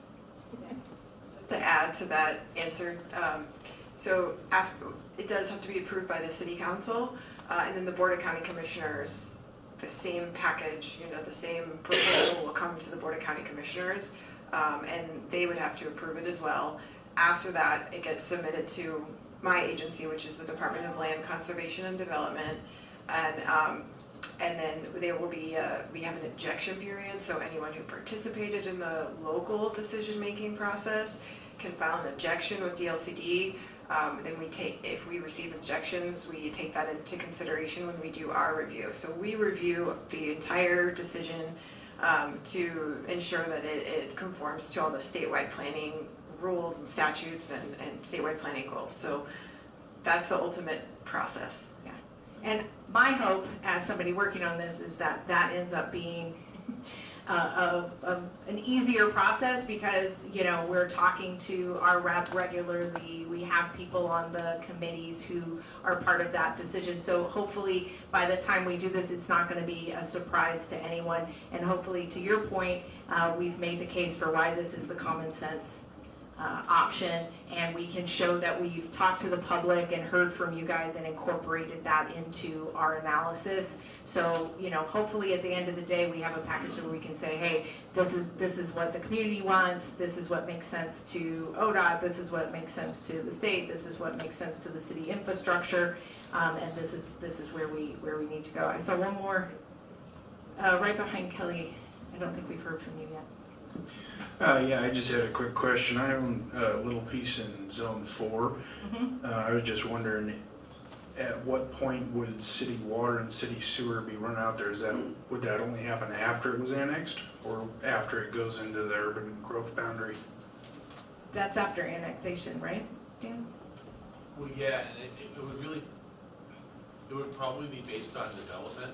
To add to that answer, so after, it does have to be approved by the city council, and then the board of county commissioners, the same package, the same proposal will come to the board of county commissioners, and they would have to approve it as well. After that, it gets submitted to my agency, which is the Department of Land Conservation and Development, and then there will be we have an objection period, so anyone who participated in the local decision-making process can file an objection with DLCD. Then if we receive objections, we take that into consideration when we do our review. So we review the entire decision to ensure that it conforms to all the statewide planning rules and statutes and statewide planning goals. So that's the ultimate process. Yeah. And my hope as somebody working on this is that that ends up being an easier process because, we're talking to our rep regularly. We have people on the committees who are part of that decision. So hopefully by the time we do this, it's not going to be a surprise to anyone. And hopefully, to your point, we've made the case for why this is the common sense option, and we can show that we've talked to the public and heard from you guys and incorporated that into our analysis. So, you know, hopefully at the end of the day, we have a package where we can say, hey, this is what the community wants, this is what makes sense to ODOT, this is what makes sense to the state, this is what makes sense to the city infrastructure, and this is where we need to go. I saw one more right behind Kelly. I don't think we've heard from you yet. Yeah, I just had a quick question. I own a little piece in Zone 4. I was just wondering, at what point would city water and city sewer be run out there? Would that only happen after it was annexed, or after it goes into the urban growth boundary? That's after annexation, right, Dan? Well, yeah, and it would probably be based on development.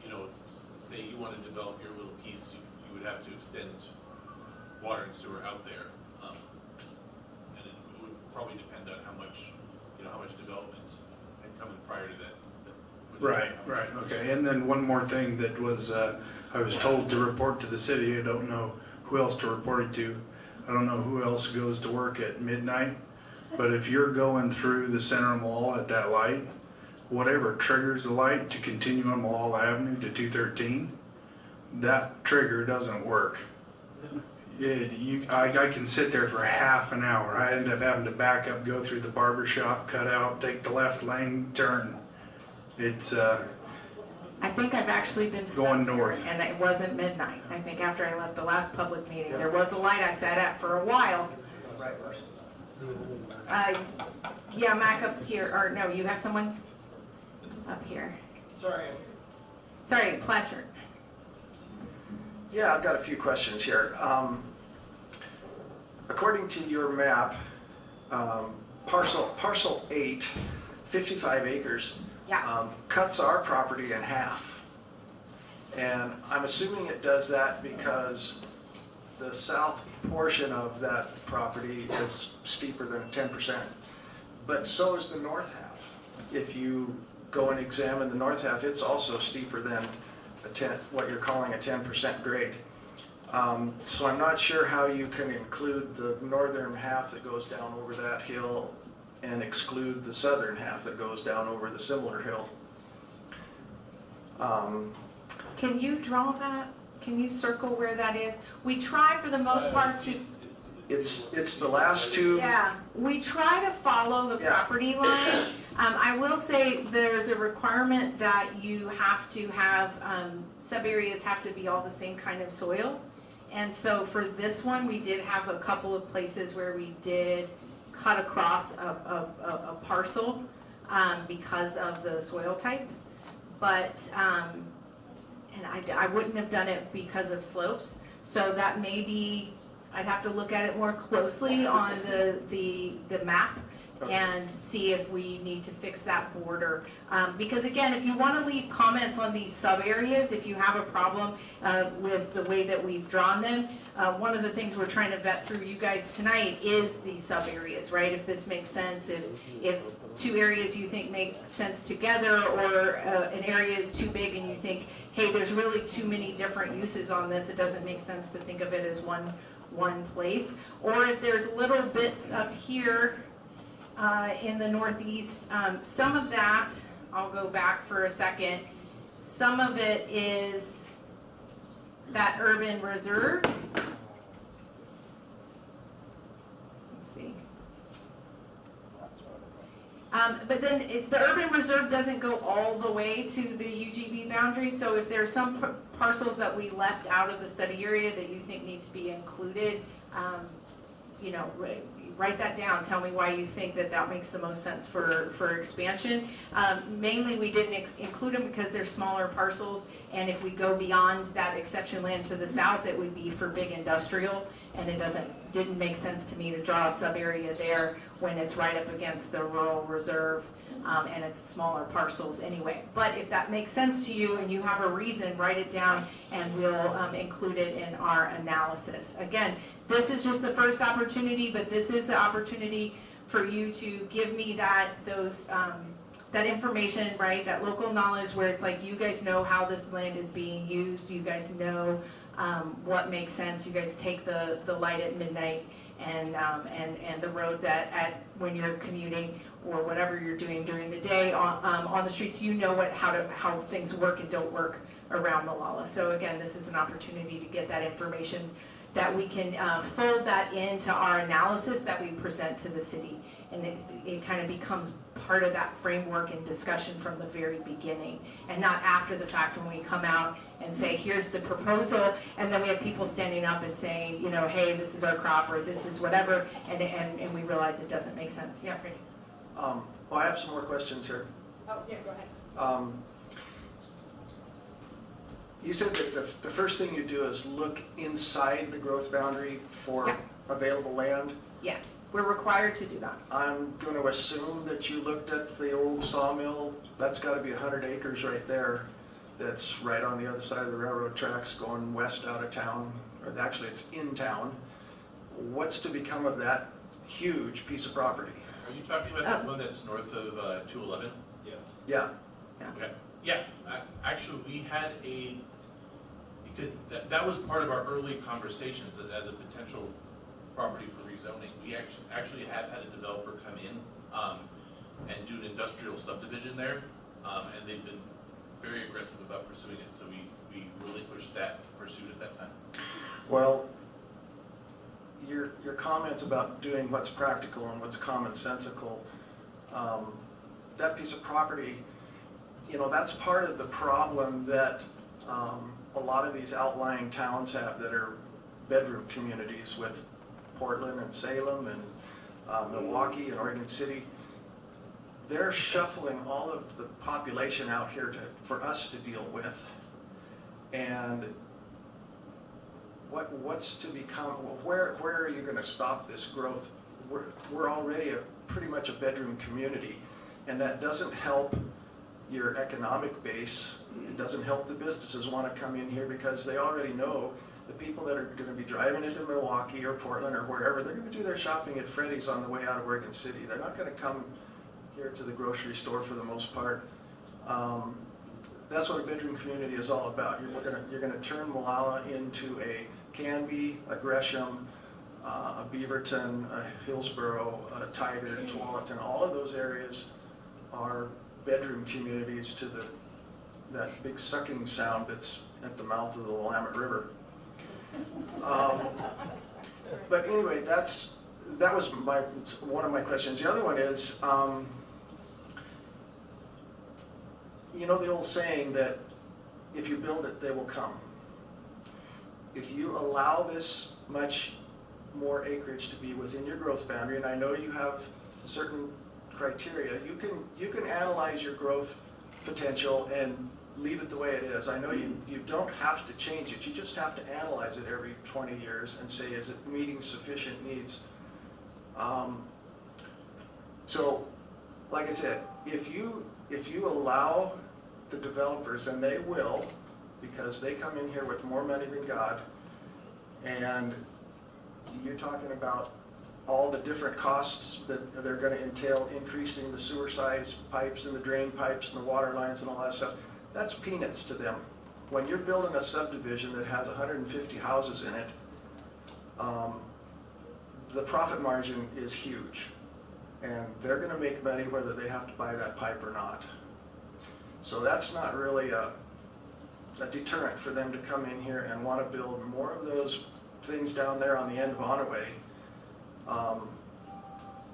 You know, say you want to develop your little piece, you would have to extend water and sewer out there, and it would probably depend on how much development had come in prior to that. Right, okay. And then one more thing that was, I was told to report to the city. I don't know who else to report it to. I don't know who else goes to work at midnight, but if you're going through the center of Molalla at that light, whatever triggers the light to continue on Molalla Avenue to 213, that trigger doesn't work. I can sit there for half an hour. I end up having to back up, go through the barber shop, cut out, take the left lane, turn. It's I think I've actually been going north, and it wasn't midnight. I think after I left the last public meeting, there was a light I sat at for a while. Yeah, Mac up here, or no, you have someone up here. Sorry, Platchard. Yeah, I've got a few questions here. According to your map, parcel 8, 55 acres, cuts our property in half. And I'm assuming it does that because the south portion of that property is steeper than 10%. But so is the north half. If you go and examine the north half, it's also steeper than what you're calling a 10% grade. So I'm not sure how you can include the northern half that goes down over that hill and exclude the southern half that goes down over the similar hill. Can you draw that? Can you circle where that is? We try for the most part to... It's the last two... Yeah, we try to follow the property line. I will say there's a requirement that you have to have, sub-areas have to be all the same kind of soil. And so for this one, we did have a couple of places where we did cut across a parcel because of the soil type. But, and I wouldn't have done it because of slopes. So that may be, I'd have to look at it more closely on the map and see if we need to fix that border. Because again, if you want to leave comments on these sub-areas, if you have a problem with the way that we've drawn them, one of the things we're trying to vet through you guys tonight is these sub-areas, right? If this makes sense, if two areas you think make sense together, or an area is too big and you think, hey, there's really too many different uses on this, it doesn't make sense to think of it as one place. Or if there's little bits up here in the northeast, some of that, I'll go back for a second, some of it is that urban reserve. Let's see. But then the urban reserve doesn't go all the way to the UGB boundary, so if there's some parcels that we left out of the study area that you think need to be included, you know, write that down. Tell me why you think that makes the most sense for expansion. Mainly we didn't include them because they're smaller parcels, and if we go beyond that exception land to the south, it would be for big industrial, and it didn't make sense to me to draw a sub area there when it's right up against the rural reserve, and it's smaller parcels anyway. But if that makes sense to you and you have a reason, write it down and we'll include it in our analysis. Again, this is just the first opportunity, but this is the opportunity for you to give me that information, right? That local knowledge where it's like you guys know how this land is being used, you guys know what makes sense, you guys take the light at midnight and the roads at when you're commuting or whatever you're doing during the day on the streets. You know how things work and don't work around Molalla. So again, this is an opportunity to get that information that we can fold that into our analysis that we present to the city. And it kind of becomes part of that framework and discussion from the very beginning, and not after the fact when we come out and say, here's the proposal, and then we have people standing up and saying, you know, hey, this is our crop, or this is whatever, and we realize it doesn't make sense. Yeah, Freddie. Well, I have some more questions here. Oh, yeah, go ahead. You said that the first thing you do is look inside the growth boundary for available land. Yeah, we're required to do that. I'm going to assume that you looked at the old sawmill. That's got to be 100 acres right there. That's right on the other side of the railroad tracks going west out of town, or actually it's in town. What's to become of that huge piece of property? Are you talking about the one that's north of 211? Yes. Yeah. Okay. Yeah, actually we had because that was part of our early conversations as a potential property for rezoning. We actually have had a developer come in and do an industrial subdivision there, and they've been very aggressive about pursuing it, so we really pushed that pursuit at that time. Well, your comments about doing what's practical and what's commonsensical, that piece of property, you know, that's part of the problem that a lot of these outlying towns have that are bedroom communities with Portland and Salem and Milwaukee and Oregon City. They're shuffling all of the population out here for us to deal with. And what's to become, where are you going to stop this growth? We're already pretty much a bedroom community, and that doesn't help your economic base. It doesn't help the businesses want to come in here because they already know the people that are going to be driving into Milwaukee or Portland or wherever, they're going to do their shopping at Freddy's on the way out of Oregon City. They're not going to come here to the grocery store for the most part. That's what a bedroom community is all about. You're going to turn Molalla into a Canby, a Gresham, a Beaverton, a Hillsborough, a Tiger, Tualatin. All of those areas are bedroom communities to that big sucking sound that's at the mouth of the Willamette River. But anyway, that was one of my questions. The other one is, you know the old saying that if you build it, they will come. If you allow this much more acreage to be within your growth boundary, and I know you have certain criteria, you can analyze your growth potential and leave it the way it is. I know you don't have to change it. You just have to analyze it every 20 years and say, is it meeting sufficient needs? So, like I said, if you allow the developers, and they will, because they come in here with more money than God, and you're talking about all the different costs that they're going to entail, increasing the sewer size pipes and the drain pipes and the water lines and all that stuff, that's peanuts to them. When you're building a subdivision that has 150 houses in it, the profit margin is huge. And they're going to make money whether they have to buy that pipe or not. So that's not really a deterrent for them to come in here and want to build more of those things down there on the end of Onaway.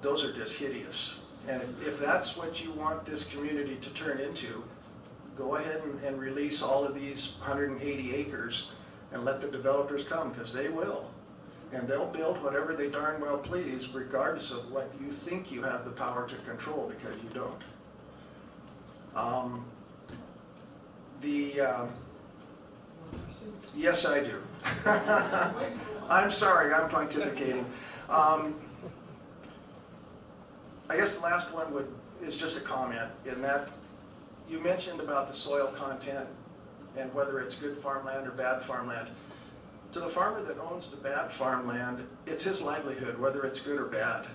Those are just hideous. And if that's what you want this community to turn into, go ahead and release all of these 180 acres and let the developers come, because they will. And they'll build whatever they darn well please, regardless of what you think you have the power to control, because you don't. Yes, I do. I'm sorry, I'm pontificating. I guess the last one is just a comment, in that you mentioned about the soil content and whether it's good farmland or bad farmland. To the farmer that owns the bad farmland, it's his livelihood, whether it's good or bad.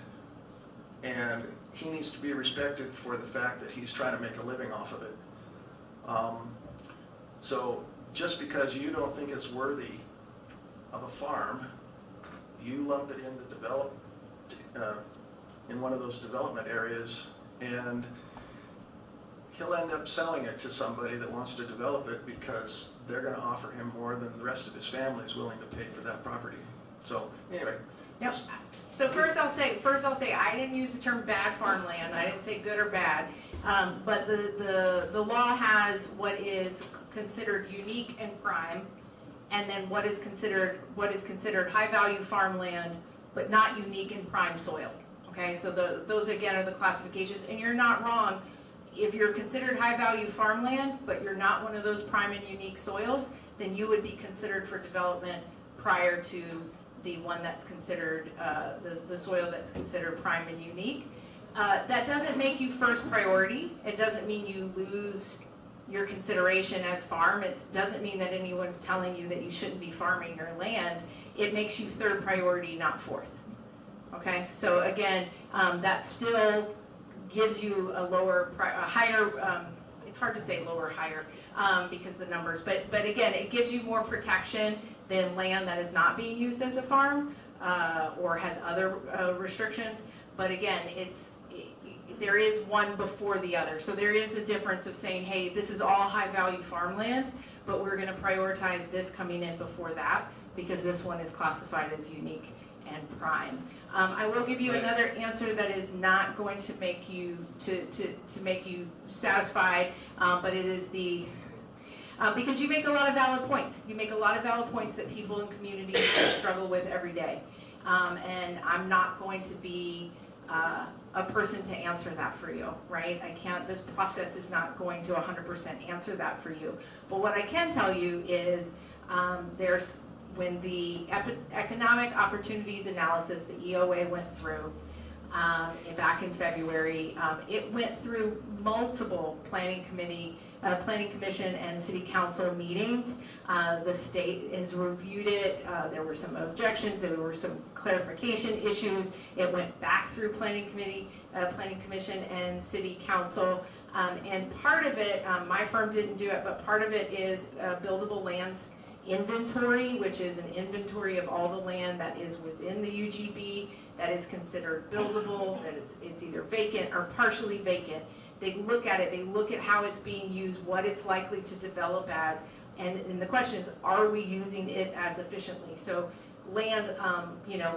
And he needs to be respected for the fact that he's trying to make a living off of it. So just because you don't think it's worthy of a farm you lump it in in one of those development areas, and he'll end up selling it to somebody that wants to develop it because they're going to offer him more than the rest of his family is willing to pay for that property. So anyway. Yep. So first I'll say I didn't use the term bad farmland. I didn't say good or bad. But the law has what is considered unique and prime, and then what is considered high value farmland, but not unique and prime soil. Okay, so those again are the classifications, and you're not wrong. If you're considered high value farmland, but you're not one of those prime and unique soils, then you would be considered for development prior to the one that's considered, the soil that's considered prime and unique. That doesn't make you first priority. It doesn't mean you lose your consideration as farm. It doesn't mean that anyone's telling you that you shouldn't be farming your land. It makes you third priority, not fourth. Okay, so again, that still gives you a higher, it's hard to say lower, higher, because the numbers, but again, it gives you more protection than land that is not being used as a farm, or has other restrictions. But again, there is one before the other. So there is a difference of saying, hey, this is all high value farmland, but we're gonna prioritize this coming in before that, because this one is classified as unique and prime. I will give you another answer that is not going to make you make you satisfied, but it is because you make a lot of valid points. You make a lot of valid points that people in communities struggle with every day, and I'm not going to be a person to answer that for you, right? I can't. This process is not going to 100% answer that for you. But what I can tell you is when the economic opportunities analysis, the EOA went through back in February, it went through multiple planning commission and city council meetings. The state has reviewed it. There were some objections. There were some clarification issues. It went back through planning commission and city council. And part of it, my firm didn't do it, but part of it is buildable lands inventory, which is an inventory of all the land that is within the UGB that is considered buildable, that it's either vacant or partially vacant. They look at it, they look at how it's being used, what it's likely to develop as, and the question is, are we using it as efficiently? So land,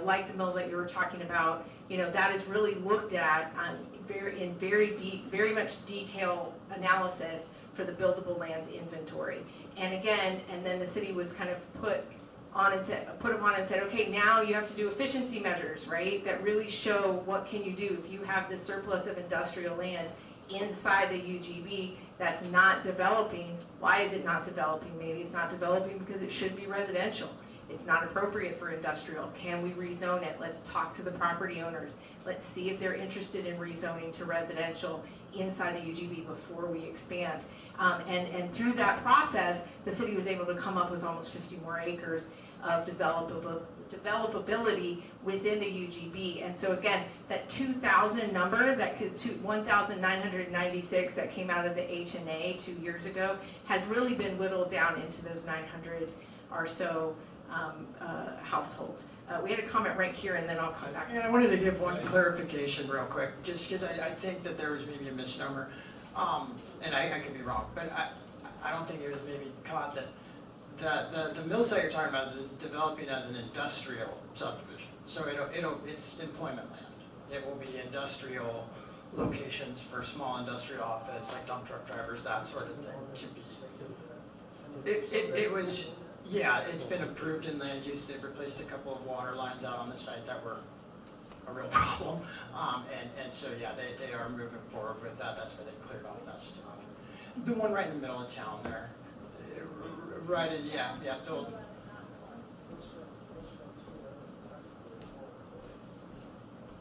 like the mill that you were talking about, that is really looked at in very much detailed analysis for the buildable lands inventory. And again, and then the city was kind of put them on and said, okay, now you have to do efficiency measures, right? That really show what can you do if you have this surplus of industrial land inside the UGB that's not developing. Why is it not developing? Maybe it's not developing because it should be residential. It's not appropriate for industrial. Can we rezone it? Let's talk to the property owners. Let's see if they're interested in rezoning to residential inside the UGB before we expand. And through that process, the city was able to come up with almost 50 more acres of developability within the UGB. And so again, that 2,000 number, 1,996 that came out of the H&A 2 years ago, has really been whittled down into those 900 or so households. We had a comment right here, and then I'll come back. And I wanted to give one clarification real quick, just because I think that there was maybe a misnomer, and I could be wrong, but I don't think it was maybe caught that the mill site you're talking about is developing as an industrial subdivision. So it's employment land. It will be industrial locations for small industrial outfits like dump truck drivers, that sort of thing. It was. Yeah, it's been approved in land use. They've replaced a couple of water lines out on the site that were a real problem. And so, yeah, they are moving forward with that. That's why they cleared off that stuff. The one right in the middle of town there. Right, yeah,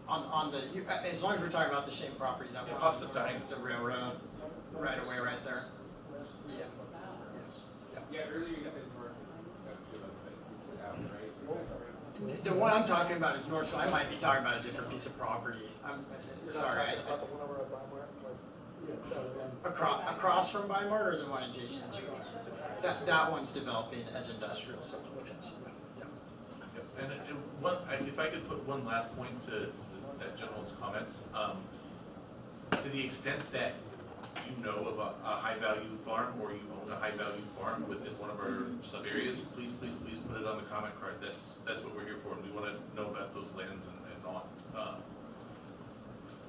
on the, as long as we're talking about the same property, that one pops up behind the railroad right away right there. Yeah. Yeah, earlier you said north, south, right? The one I'm talking about is north, so I might be talking about a different piece of property. I'm sorry. Across from Bimart, or the one adjacent to it? That one's developing as industrial subdivisions. And I one last point to that gentleman's comments. To the extent that you know of a high-value farm or you own a high-value farm within one of our sub-areas, please put it on the comment card. That's what we're here for. We want to know about those lands and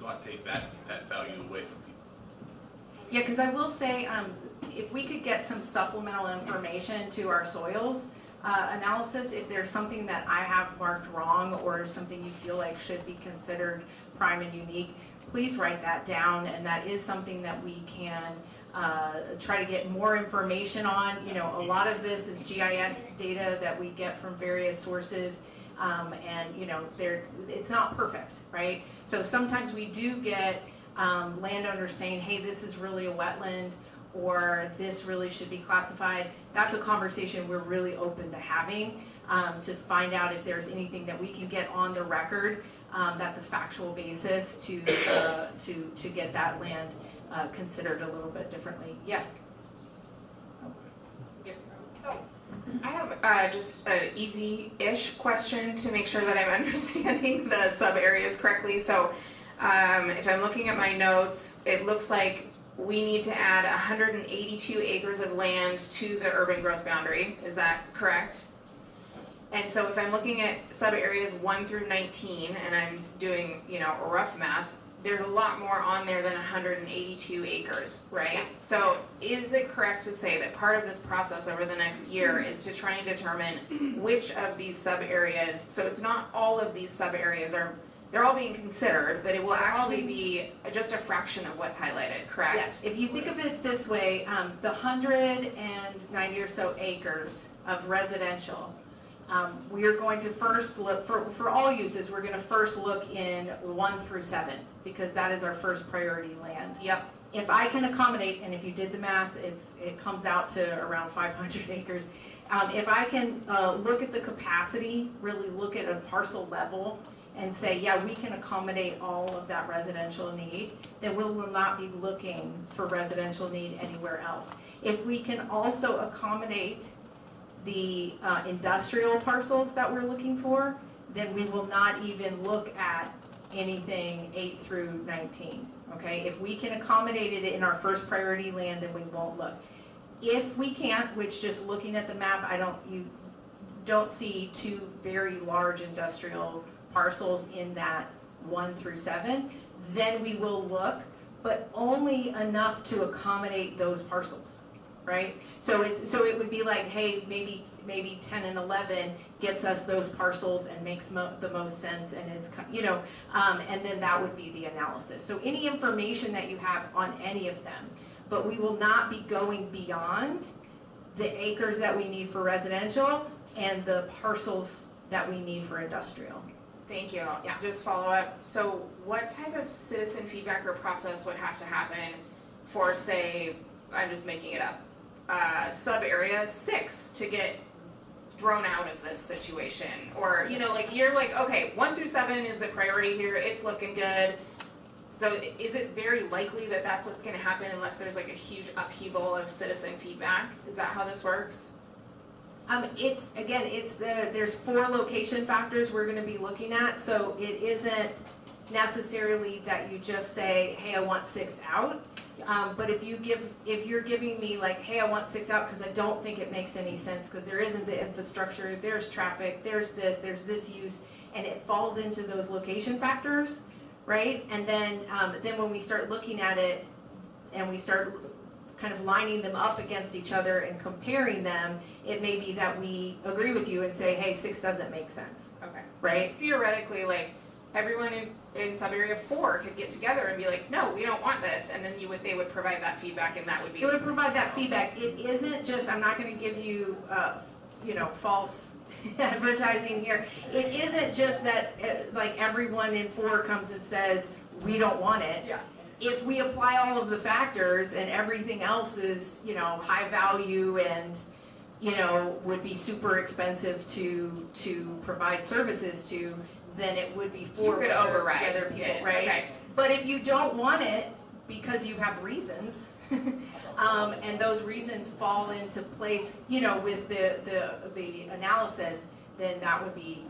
not take that value away from people. Yeah, because I will say, if we could get some supplemental information to our soils analysis, if there's something that I have marked wrong or something you feel like should be considered prime and unique, please write that down, and that is something that we can try to get more information on. You know, a lot of this is GIS data that we get from various sources, and you know, it's not perfect, right? So sometimes we do get landowners saying, hey, this is really a wetland, or this really should be classified. That's a conversation we're really open to having, to find out if there's anything that we can get on the record that's a factual basis to get that land considered a little bit differently. Yeah. I have just an easy-ish question to make sure that I'm understanding the sub-areas correctly. So if I'm looking at my notes, it looks like we need to add 182 acres of land to the urban growth boundary. Is that correct? And so if I'm looking at sub-areas 1 through 19, and I'm doing, you know, rough math, there's a lot more on there than 182 acres, right? Yes. So is it correct to say that part of this process over the next year is to try and determine which of these sub-areas, so it's not all of these sub-arears they're all being considered, but it will actually be just a fraction of what's highlighted, correct? Yes, if you think of it this way, the 190 or so acres of residential, we are going to first look, for all uses, we're going to first look in 1 through 7, because that is our first priority land. Yep. If I can accommodate, and if you did the math, it comes out to around 500 acres. If I can look at the capacity, really look at a parcel level, and say, yeah, we can accommodate all of that residential need, then we will not be looking for residential need anywhere else. If we can also accommodate the industrial parcels that we're looking for, then we will not even look at anything 8 through 19, okay? If we can accommodate it in our first priority land, then we won't look. If we can't, which just looking at the map, you don't see 2 very large industrial parcels in that 1 through 7, then we will look, but only enough to accommodate those parcels, right? So it would be like, hey, maybe 10 and 11 gets us those parcels and makes the most sense, and is, you know, and then that would be the analysis. So any information that you have on any of them, but we will not be going beyond the acres that we need for residential and the parcels that we need for industrial. Thank you. Yeah. Just follow up. So what type of citizen feedback or process would have to happen for, say, I'm just making it up, sub-area 6 to get thrown out of this situation? Or, you know, like you're like, okay, 1 through 7 is the priority here. It's looking good. So is it very likely that that's what's going to happen unless there's like a huge upheaval of citizen feedback? Is that how this works? There's 4 location factors we're going to be looking at, so it isn't necessarily that you just say, hey, I want 6 out. But if you're giving me like, hey, I want 6 out because I don't think it makes any sense because there isn't the infrastructure, there's traffic, there's this use, and it falls into those location factors, right? And then when we start looking at it and we start kind of lining them up against each other and comparing them, it may be that we agree with you and say, hey, 6 doesn't make sense. Okay. Right? Theoretically, like everyone in sub-area 4 could get together and be like, no, we don't want this, and then they would provide that feedback, and that would be. It would provide that feedback. It isn't just, I'm not going to give you, false advertising here. It isn't just that like everyone in 4 comes and says, we don't want it. Yeah. If we apply all of the factors and everything else is, high value and, would be super expensive to provide services to, then it would be for You could override other people, it. right? Okay. But if you don't want it because you have reasons, and those reasons fall into place, with the analysis, then that would be,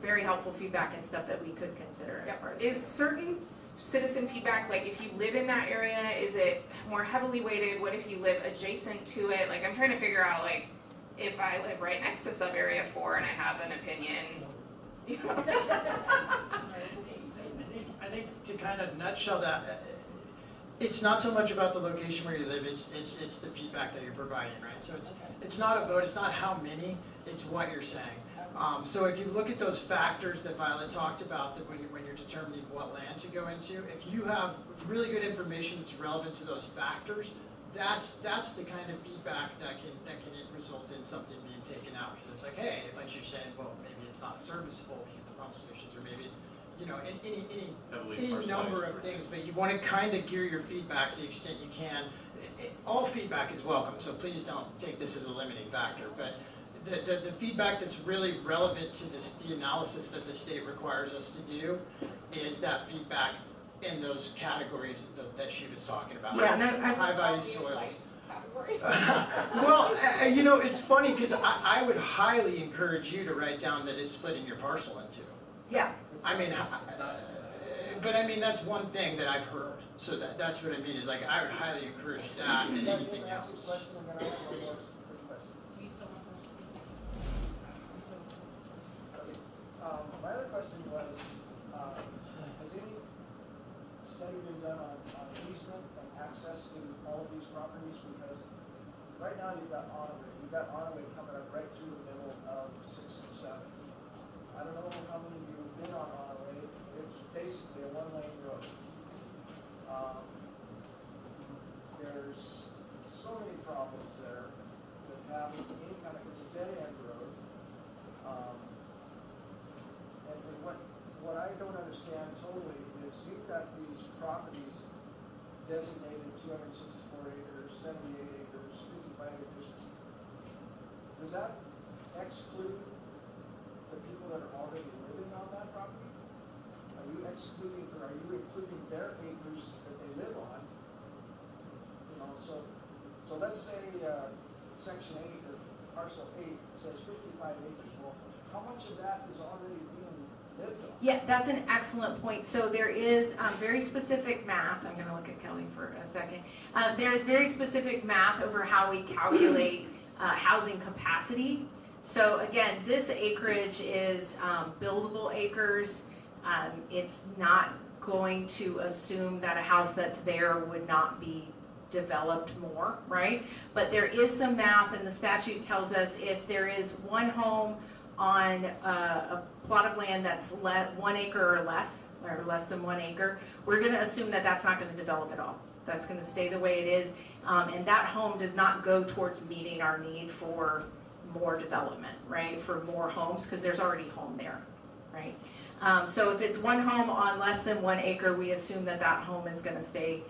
very helpful feedback and stuff that we could consider as part of Is certain citizen feedback, like if you live in that area, is it more heavily weighted? What if you live adjacent to it? Like I'm trying to figure out like if I live right next to Subarea 4 and I have an opinion, you know. I think to kind of nutshell that, it's not so much about the location where you live, it's the feedback that you're providing, right? So it's not a vote, it's not how many, it's what you're saying. So if you look at those factors that Violet talked about, that when you're determining what land to go into, if you have really good information that's relevant to those factors, that's the kind of feedback that can result in something being taken out. Because it's like, hey, like you're saying, well, maybe it's not serviceable because of pump stations, or maybe it's, you know, any number of things, but you want to kind of gear your feedback to the extent you can. All feedback is welcome, so please don't take this as a limiting factor, but the feedback that's really relevant to the analysis that the state requires us to do is that feedback in those categories that she was talking about. Yeah, no, high value soils. Well, you know, it's funny because I would highly encourage you to write down that it's splitting your parcel in two. Yeah. I mean, but I mean, that's one thing that I've heard. So that's what I mean, is like, I would highly encourage that and anything else. My other question was, has any study been done on easement and access to all of these properties? Because right now you've got Onaway coming up right through the middle of 6 and 7. I don't know how many of you have been on Onaway. It's basically a one-lane road. There's so many problems there that have any kind of, it's a dead-end road. And what I don't understand totally is you've got these properties designated 264 acres, 78 acres, 55 acres. Does that exclude the people that are already living on that property? Are you excluding, or are you including their acres that they live on? You know, so let's say section 8 or parcel 8 says 55 acres. Well, how much of that is already being lived on? Yeah, that's an excellent point. So there is very specific math. I'm going to look at Kelly for a second. There is very specific math over how we calculate housing capacity. So again, this acreage is buildable acres. It's not going to assume that a house that's there would not be developed more, right? But there is some math, and the statute tells us if there is one home on a plot of land that's 1 acre or less than 1 acre, we're going to assume that that's not going to develop at all. That's going to stay the way it is, and that home does not go towards meeting our need for more development, right? For more homes, because there's already home there, right? So if it's one home on less than 1 acre, we assume that that home is going to stay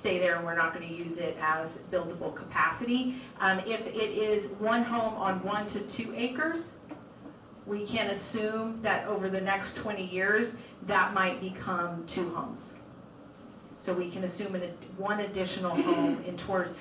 there, and we're not going to use it as buildable capacity. If it is one home on 1 to 2 acres, we can assume that over the next 20 years, that might become 2 homes. So we can assume one additional home in towards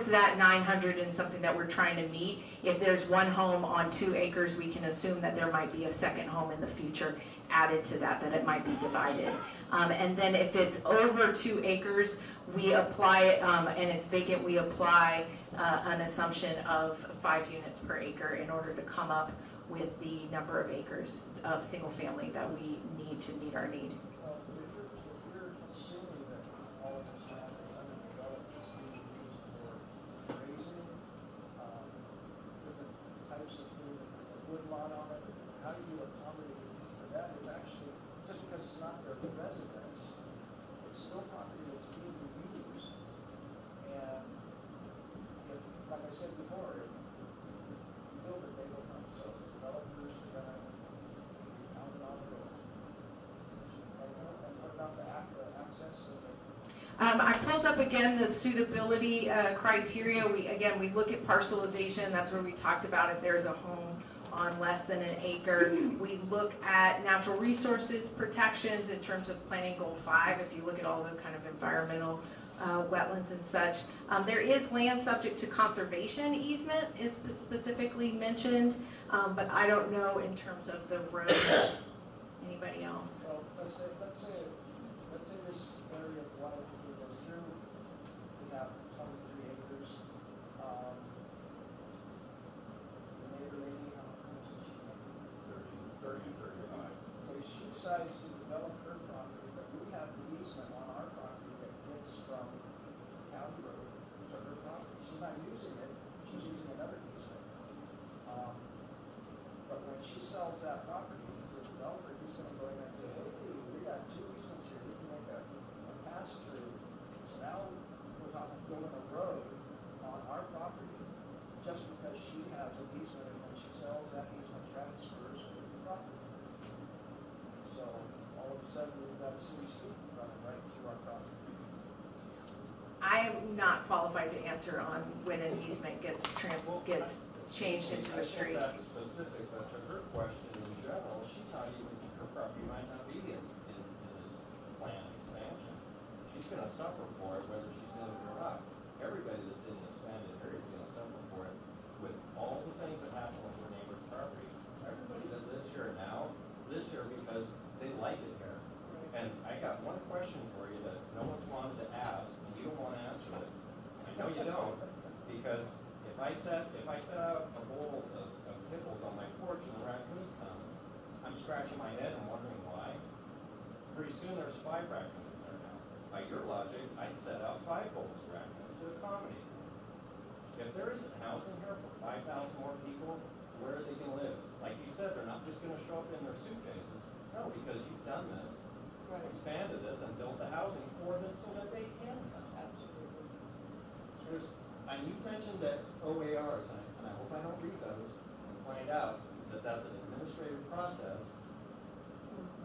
that 900 and something that we're trying to meet. If there's one home on 2 acres, we can assume that there might be a second home in the future added to that it might be divided. And then if it's over 2 acres, we apply it, and it's vacant, we apply an assumption of 5 units per acre in order to come up with the number of acres of single family that we need to meet our need. If you're assuming that all of this land is underdeveloped, being used for grazing, different types of food, a woodlot on it, how do you accommodate for that? Is actually, just because it's not their residence, it's still property that's being used. And if, like I said before, if you build it, they will come. So developers are going to pound it on the road. And what about the access of it? I pulled up again the suitability criteria. We look at parcelization. That's where we talked about if there's a home on less than 1 acre. We look at natural resources protections in terms of planning goal 5. If you look at all the kind of environmental wetlands and such. There is land subject to conservation easement is specifically mentioned, but I don't know in terms of the road Anybody else? So let's say this area of water goes through, we have 23 acres. The neighbor lady, how much did she make? 30 and 35. Okay, she decides to develop her property, but we have the easement on our property that gets from County Road to her property. She's not using it, she's using another easement. But when she sells that property to a developer, he's gonna go in and say, hey, we got 2 easements here, we can make a pass-through. So now we're talking building a road on our property just because she has an easement, and when she sells, that easement transfers to the property. So all of a sudden, we've got city street running right through our property. I am not qualified to answer on when an easement gets changed into a street. I think that's specific, but to her question in general, she's not even, her property might not be in this plan expansion. She's gonna suffer for it whether she's in it or not. Everybody that's in the expanded area is gonna suffer for it with all the things that happen with her neighbor's property. Everybody that lives here now lives here because they like it here. And I got one question for you that no one's wanted to ask, and you don't want to answer it. I know you don't, because if I set out a bowl of kibbles on my porch and the raccoons come, I'm scratching my head and wondering why. Pretty soon there's 5 raccoons there now. By your logic, I'd set out 5 bowls of raccoons to accommodate. If there isn't housing here for 5,000 more people, where are they going to live? Like you said, they're not just going to show up in their suitcases. No, because you've done this, expanded this, and built the housing for them so that they can come. And you mentioned that OARs, and I hope I don't read those and find out that that's an administrative process.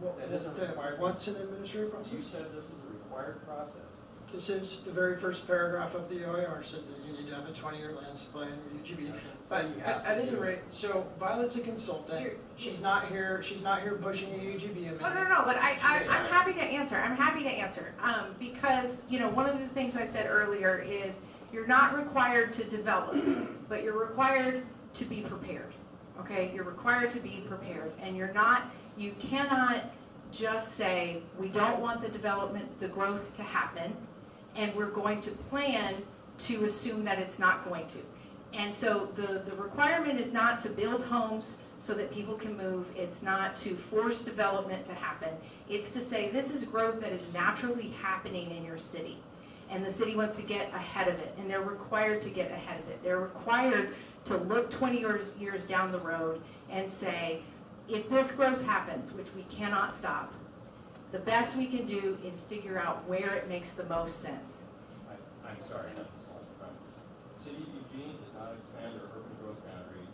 That isn't required. What's an administrative process? You said this is a required process. This is the very first paragraph of the OIR says that you need to have a 20-year land supply in your UGB. But at any rate, so Violet's a consultant. She's not here pushing a UGB amendment. Oh, no, but I'm happy to answer. Because, one of the things I said earlier is you're not required to develop, but you're required to be prepared. Okay? You're required to be prepared. And you cannot just say, we don't want the growth to happen, and we're going to plan to assume that it's not going to. And so the requirement is not to build homes so that people can move. It's not to force development to happen. It's to say this is growth that is naturally happening in your city. And the city wants to get ahead of it, and they're required to get ahead of it. They're required to look 20 years down the road and say, if this growth happens, which we cannot stop, the best we can do is figure out where it makes the most sense. I'm sorry, that's a false premise. The city of Eugene did not expand their urban growth boundary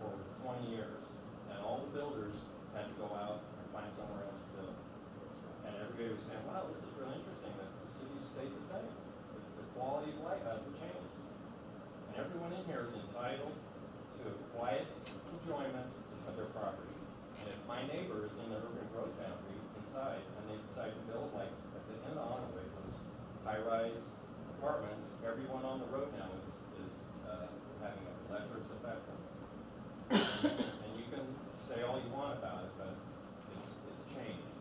for 20 years, and all the builders had to go out and find somewhere else to build. And everybody was saying, wow, this is really interesting that the city stayed the same. The quality of life hasn't changed. And everyone in here is entitled to a quiet enjoyment of their property. And if my neighbor is in the urban growth boundary inside, and they decide to build, like at the end of Onaway, those high-rise apartments, everyone on the road now is having a leverage effect on them. And you can say all you want about it, but it's changed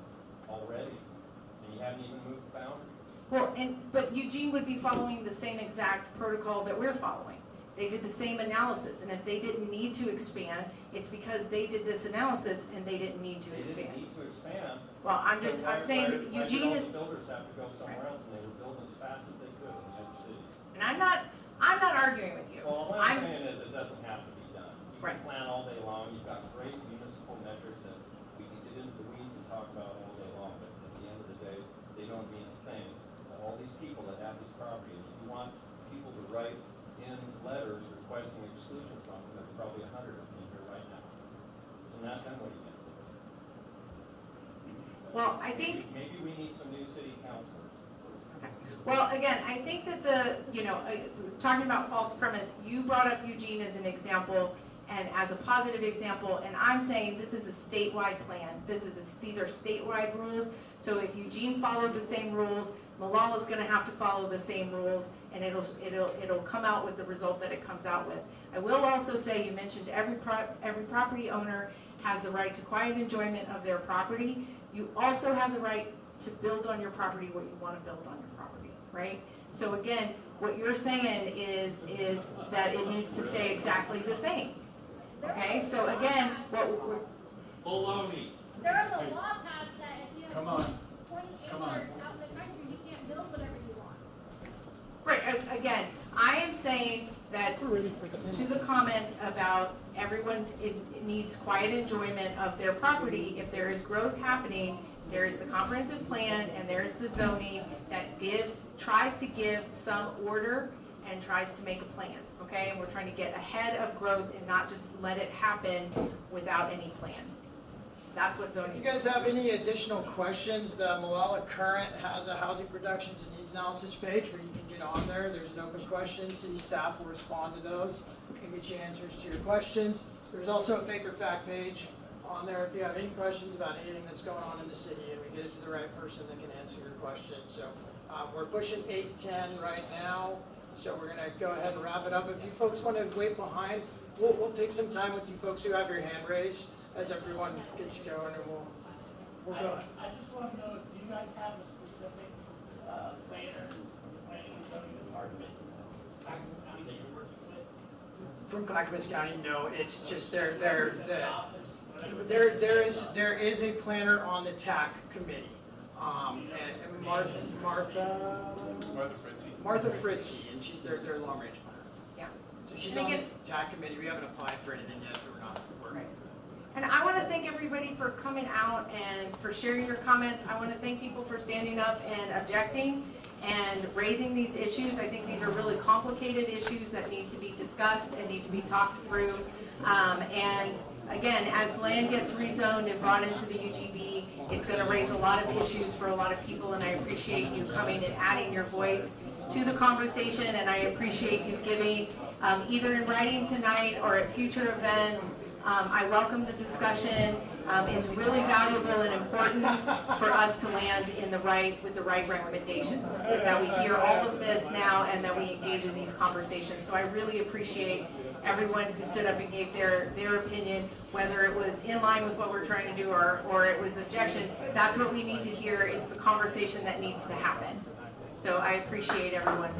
already, and you haven't even moved the boundary. Well, but Eugene would be following the same exact protocol that we're following. They did the same analysis, and if they didn't need to expand, it's because they did this analysis and they didn't need to expand. They didn't need to expand. Well, I'm saying that Eugene why did all is. the builders have to go somewhere else, and they were building as fast as they could in the other cities? And I'm not arguing with you. Well, all I'm saying is it doesn't have to be done. You Right. can plan all day long, you've got great municipal measures that we can get into the weeds and talk about all day long, but at the end of the day, they don't mean a thing. All these people that have this property, and if you want people to write in letters requesting exclusion from them, there's probably 100 of them in here right now. So now then what do you get? Well, I think. Maybe we need some new city councilors. Well, again, I think that talking about false premise, you brought up Eugene as an example and as a positive example, and I'm saying this is a statewide plan. These are statewide rules. So if Eugene followed the same rules, Molalla is going to have to follow the same rules, and it'll come out with the result that it comes out with. I will also say you mentioned every property owner has the right to quiet enjoyment of their property. You also have the right to build on your property what you want to build on your property, right? So again, what you're saying is that it needs to say exactly the same. Okay, so again, what we're... Baloney. There is a law passed that if you have Come on. 20 acres Come on. out in the country, you can't build whatever you want. Right, again, I am saying that to the comment about everyone, it needs quiet enjoyment of their property. If there is growth happening, there is the comprehensive plan and there is the zoning that tries to give some order and tries to make a plan, okay? And we're trying to get ahead of growth and not just let it happen without any plan. That's what If zoning you guys have any additional questions, the Molalla Current has a housing productions and needs analysis page where you can get on there. There's an open question. City staff will respond to those and get you answers to your questions. There's also a fake or fact page on there if you have any questions about anything that's going on in the city, and we get it to the right person that can answer your question. So we're pushing 8:10 right now, so we're going to go ahead and wrap it up. If you folks want to wait behind, we'll take some time with you folks who have your hand raised as everyone gets going, and we'll go. I just want to know, do you guys have a specific planner, planning and zoning department, Clackamas County, that you're working with? From Clackamas County, no, it's just there is a planner on the TAC committee. And Martha Fritzie, and she's their long range planner. Yeah. So she's And on the again- TAC committee. We haven't applied for anything yet, so we're not. And I want to thank everybody for coming out and for sharing your comments. I want to thank people for standing up and objecting and raising these issues. I think these are really complicated issues that need to be discussed and need to be talked through. And again, as land gets rezoned and brought into the UGB, it's going to raise a lot of issues for a lot of people, and I appreciate you coming and adding your voice to the conversation, and I appreciate you giving, either in writing tonight or at future events. I welcome the discussion. It's really valuable and important for us to land with the right recommendations, that we hear all of this now and that we engage in these conversations. So I really appreciate everyone who stood up and gave their opinion, whether it was in line with what we're trying to do or it was objection. That's what we need to hear, is the conversation that needs to happen. So I appreciate everyone.